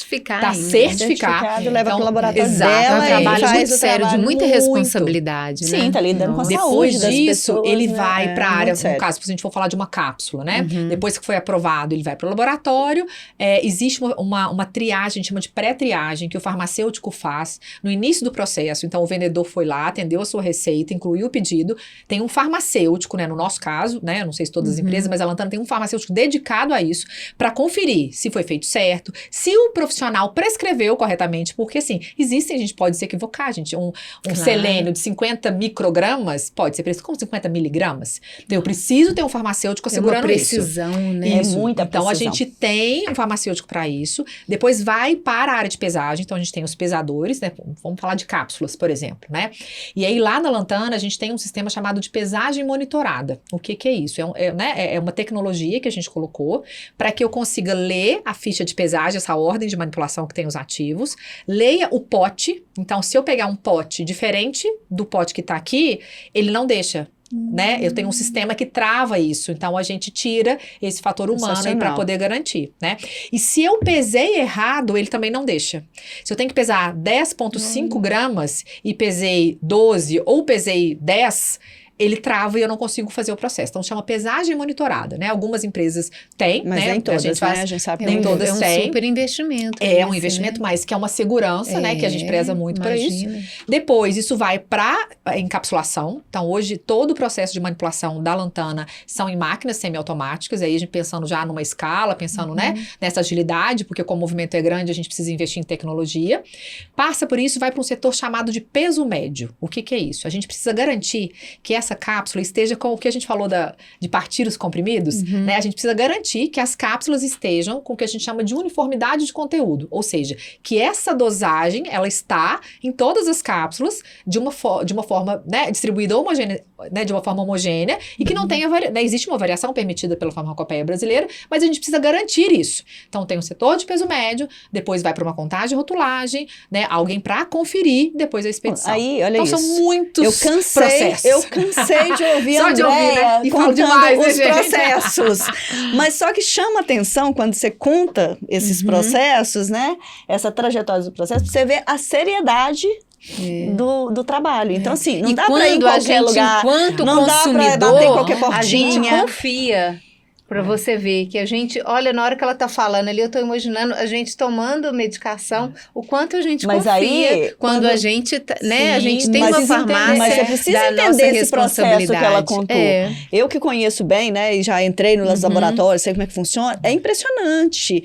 certificada. Leva para o laboratório dela, e trabalho muito sério, de muita responsabilidade. Sim, né? tá lidando com a saúde Depois das disso, pessoas, ele né? vai para a área, no caso, se a gente for falar de uma cápsula, né? Depois que foi aprovado, ele vai para o laboratório. Existe uma triagem, a gente chama de pré-triagem, que o farmacêutico faz no início do processo. Então, o vendedor foi lá, atendeu a sua receita, incluiu o pedido. Tem um farmacêutico, né? No nosso caso, né? Não sei se todas as empresas, mas a Lantana tem um farmacêutico dedicado a isso, para conferir se foi feito certo, se o profissional prescreveu corretamente, porque, assim, a gente pode se equivocar, gente. Um selênio de 50 microgramas pode ser preço como 50 miligramas. Então, eu preciso ter um farmacêutico assegurando isso. Precisão, né? Isso. É muita precisão. Então, a gente tem um farmacêutico para isso. Depois vai para a área de pesagem. Então, a gente tem os pesadores, né? Vamos falar de cápsulas, por exemplo, né? E aí, lá na Lantana, a gente tem um sistema chamado de pesagem monitorada. O que é isso? É uma tecnologia que a gente colocou para que eu consiga ler a ficha de pesagem, essa ordem de manipulação que tem os ativos, leia o pote. Então, se eu pegar um pote diferente do pote que está aqui, ele não deixa. Né? Eu tenho um sistema que trava isso, então a gente tira esse fator humano aí para poder garantir, né? E se eu pesei errado, ele também não deixa. Se eu tenho que pesar 10,5 gramas e pesei 12 ou pesei 10, ele trava e eu não consigo fazer o processo. Então, chama pesagem monitorada, né? Algumas empresas têm, mas né? Nem todas, a gente faz, né? A gente sabe nem todas têm. É um super investimento. É um investimento, mas que é uma segurança, né? Que a gente preza muito para isso. Depois, isso vai para encapsulação. Então, hoje, todo o processo de manipulação da Lantana são em máquinas semiautomáticas. Aí, a gente pensando já numa escala, pensando, né? Nessa agilidade, porque como o movimento é grande, a gente precisa investir em tecnologia. Passa por isso, vai para um setor chamado de peso médio. O que é isso? A gente precisa garantir que essa nossa cápsula esteja com o que a gente falou de partir os comprimidos, né? A gente precisa garantir que as cápsulas estejam com o que a gente chama de uniformidade de conteúdo, ou seja, que essa dosagem, ela está em todas as cápsulas de uma forma, né, distribuída homogênea, né, de uma forma homogênea, e que não tenha, né, existe uma variação permitida pela farmacopeia brasileira, mas a gente precisa garantir isso. Então, tem um setor de peso médio, depois vai para uma contagem e rotulagem, né, alguém para conferir, depois a expedição. Aí, olha então, isso. são muitos processos. Eu cansei de ouvir a Só de ouvir, né? E falo contando demais, né, os gente? processos. Mas só que chama atenção quando você conta esses processos, né? Essa trajetória do processo, você vê a seriedade do trabalho. Então, assim, não dá para ir em qualquer lugar. Enquanto não dá para bater em qualquer portinha. A gente confia. Pra você ver que a gente, olha, na hora que ela tá falando ali, eu tô imaginando a gente tomando medicação, o quanto a gente Mas confia aí, quando a gente, né, a gente tem mas uma farmácia mas você precisa da nossa entender esse processo que ela responsabilidade. contou. É. Eu que conheço bem, né, e já entrei nos laboratórios, sei como é que funciona, é impressionante.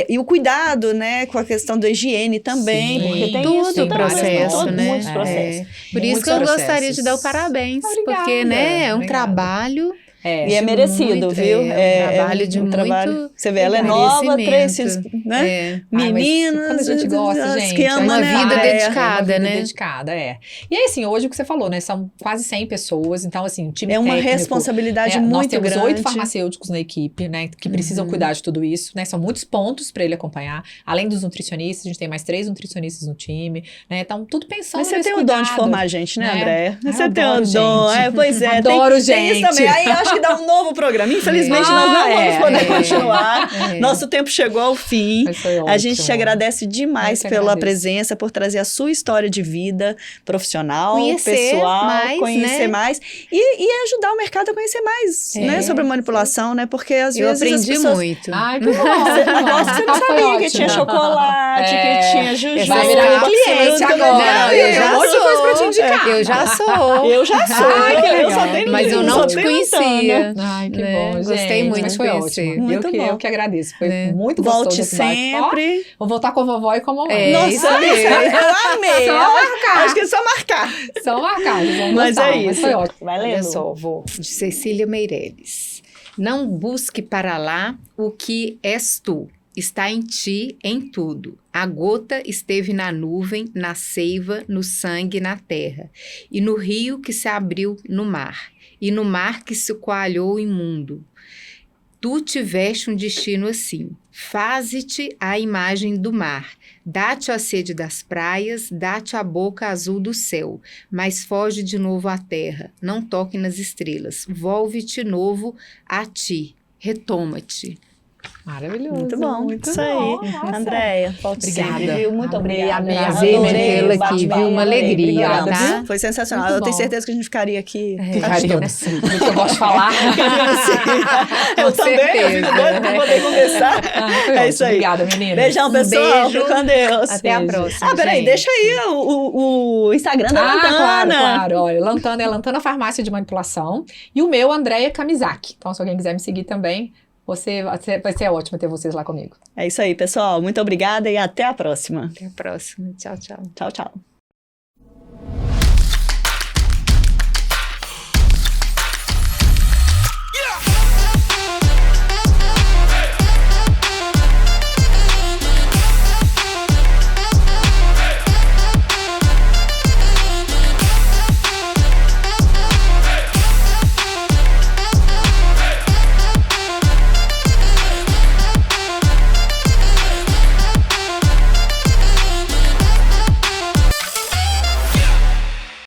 E o cuidado, né, com a questão da higiene também, Sim. porque tem Todo isso o processo, também, né? muitos processos. Por isso Muitos que eu processos. gostaria de dar o parabéns, Obrigada, porque, né, é um obrigada. trabalho... E é merecido, muito, viu? é um trabalho de muito trabalho. Você vê, ela é nova, três merecimento. né? Ai, mas Meninas, quando a gente gosta, gente, que amam, uma né? vida É. dedicada, uma vida né? dedicada, E aí, assim, hoje o que você falou, né? São quase 100 pessoas, então, assim, o time É uma técnico, responsabilidade nós muito temos grande. 8 farmacêuticos na equipe, né? Que precisam cuidar de tudo isso, né? São muitos pontos para ele acompanhar. Além dos nutricionistas, a gente tem mais 3 nutricionistas no time, né? Então, tudo pensando Mas você nesse tem o dom de cuidado, formar gente, né, né? Andréia? Ai, Você eu tem o adoro dom. gente. Pois é. Adoro tem gente. isso também. Aí acho que dá um novo programa. Infelizmente, nós não vamos poder continuar. Nosso tempo chegou ao fim. Mas foi A gente te ótimo. agradece demais Eu que pela agradeço. presença, por trazer a sua história de vida profissional, Conhecer pessoal, mais, conhecer né? mais e ajudar o mercado a conhecer mais, né, sobre a manipulação, né? Porque às Eu vezes as aprendi pessoas... muito. Ai, que bom. Nossa, você não Foi sabia que ótimo. tinha chocolate, que tinha jujuba. Vai virar cliente fruta, agora. não, eu já Um monte de coisa pra te sou. indicar. Eu já sou. Eu já sou. Ai, que eu só legal. tenho Mas eu não só te tenho conhecia. Antônia. Ai, que Né? bom, gente. Gostei muito Mas de foi conhecer. ótimo. Muito bom. Eu que agradeço. Foi Né? muito gostoso Volte esse bate-papo. sempre. Vou voltar com a vovó e com a mamãe. É, Nossa, isso aí. eu amei. Só marcar. Acho que é só marcar. São marcados, vamos Mas gostar, é isso. Mas foi ótimo. Vai Olha lendo. só, vou. De Cecília Meirelles. Não busque para lá o que és tu. Está em ti, em tudo. A gota esteve na nuvem, na seiva, no sangue, na terra. E no rio que se abriu no mar. E no mar que se coalhou imundo. Tu tiveste um destino assim. Faze-te a imagem do mar. Dá-te a sede das praias, dá-te a boca azul do céu. Mas foge de novo à terra. Não toque nas estrelas. Volve-te novo a ti. Retoma-te. Maravilhoso. Muito bom. Muito Isso bom. aí. Nossa. Andréia, volte Obrigada. sempre, viu? Muito Amei, obrigada. amei, Prazer amei. de tê-la aqui, Bate-papo, viu? Uma amei. alegria, Obrigada, tá? viu? Foi sensacional. Muito Eu tenho bom. certeza que a gente ficaria aqui. Ficaria, né? Tudo que eu gosto de falar. Eu também, eu fico certeza. doida pra poder conversar. Foi É isso aí. Obrigada, menina. Beijão, pessoal. beijo. Fique com Deus. Até a Beijo. próxima. Peraí, gente. deixa aí o Instagram da Lantana. Claro. Olha, Lantana é Lantana Farmácia de Manipulação. E o meu, Andréia Kamizaki. Então, se alguém quiser me seguir também, vai ser ótimo ter vocês lá comigo. É isso aí, pessoal. Muito obrigada e até a próxima. Até a próxima. Tchau, tchau. Tchau, tchau.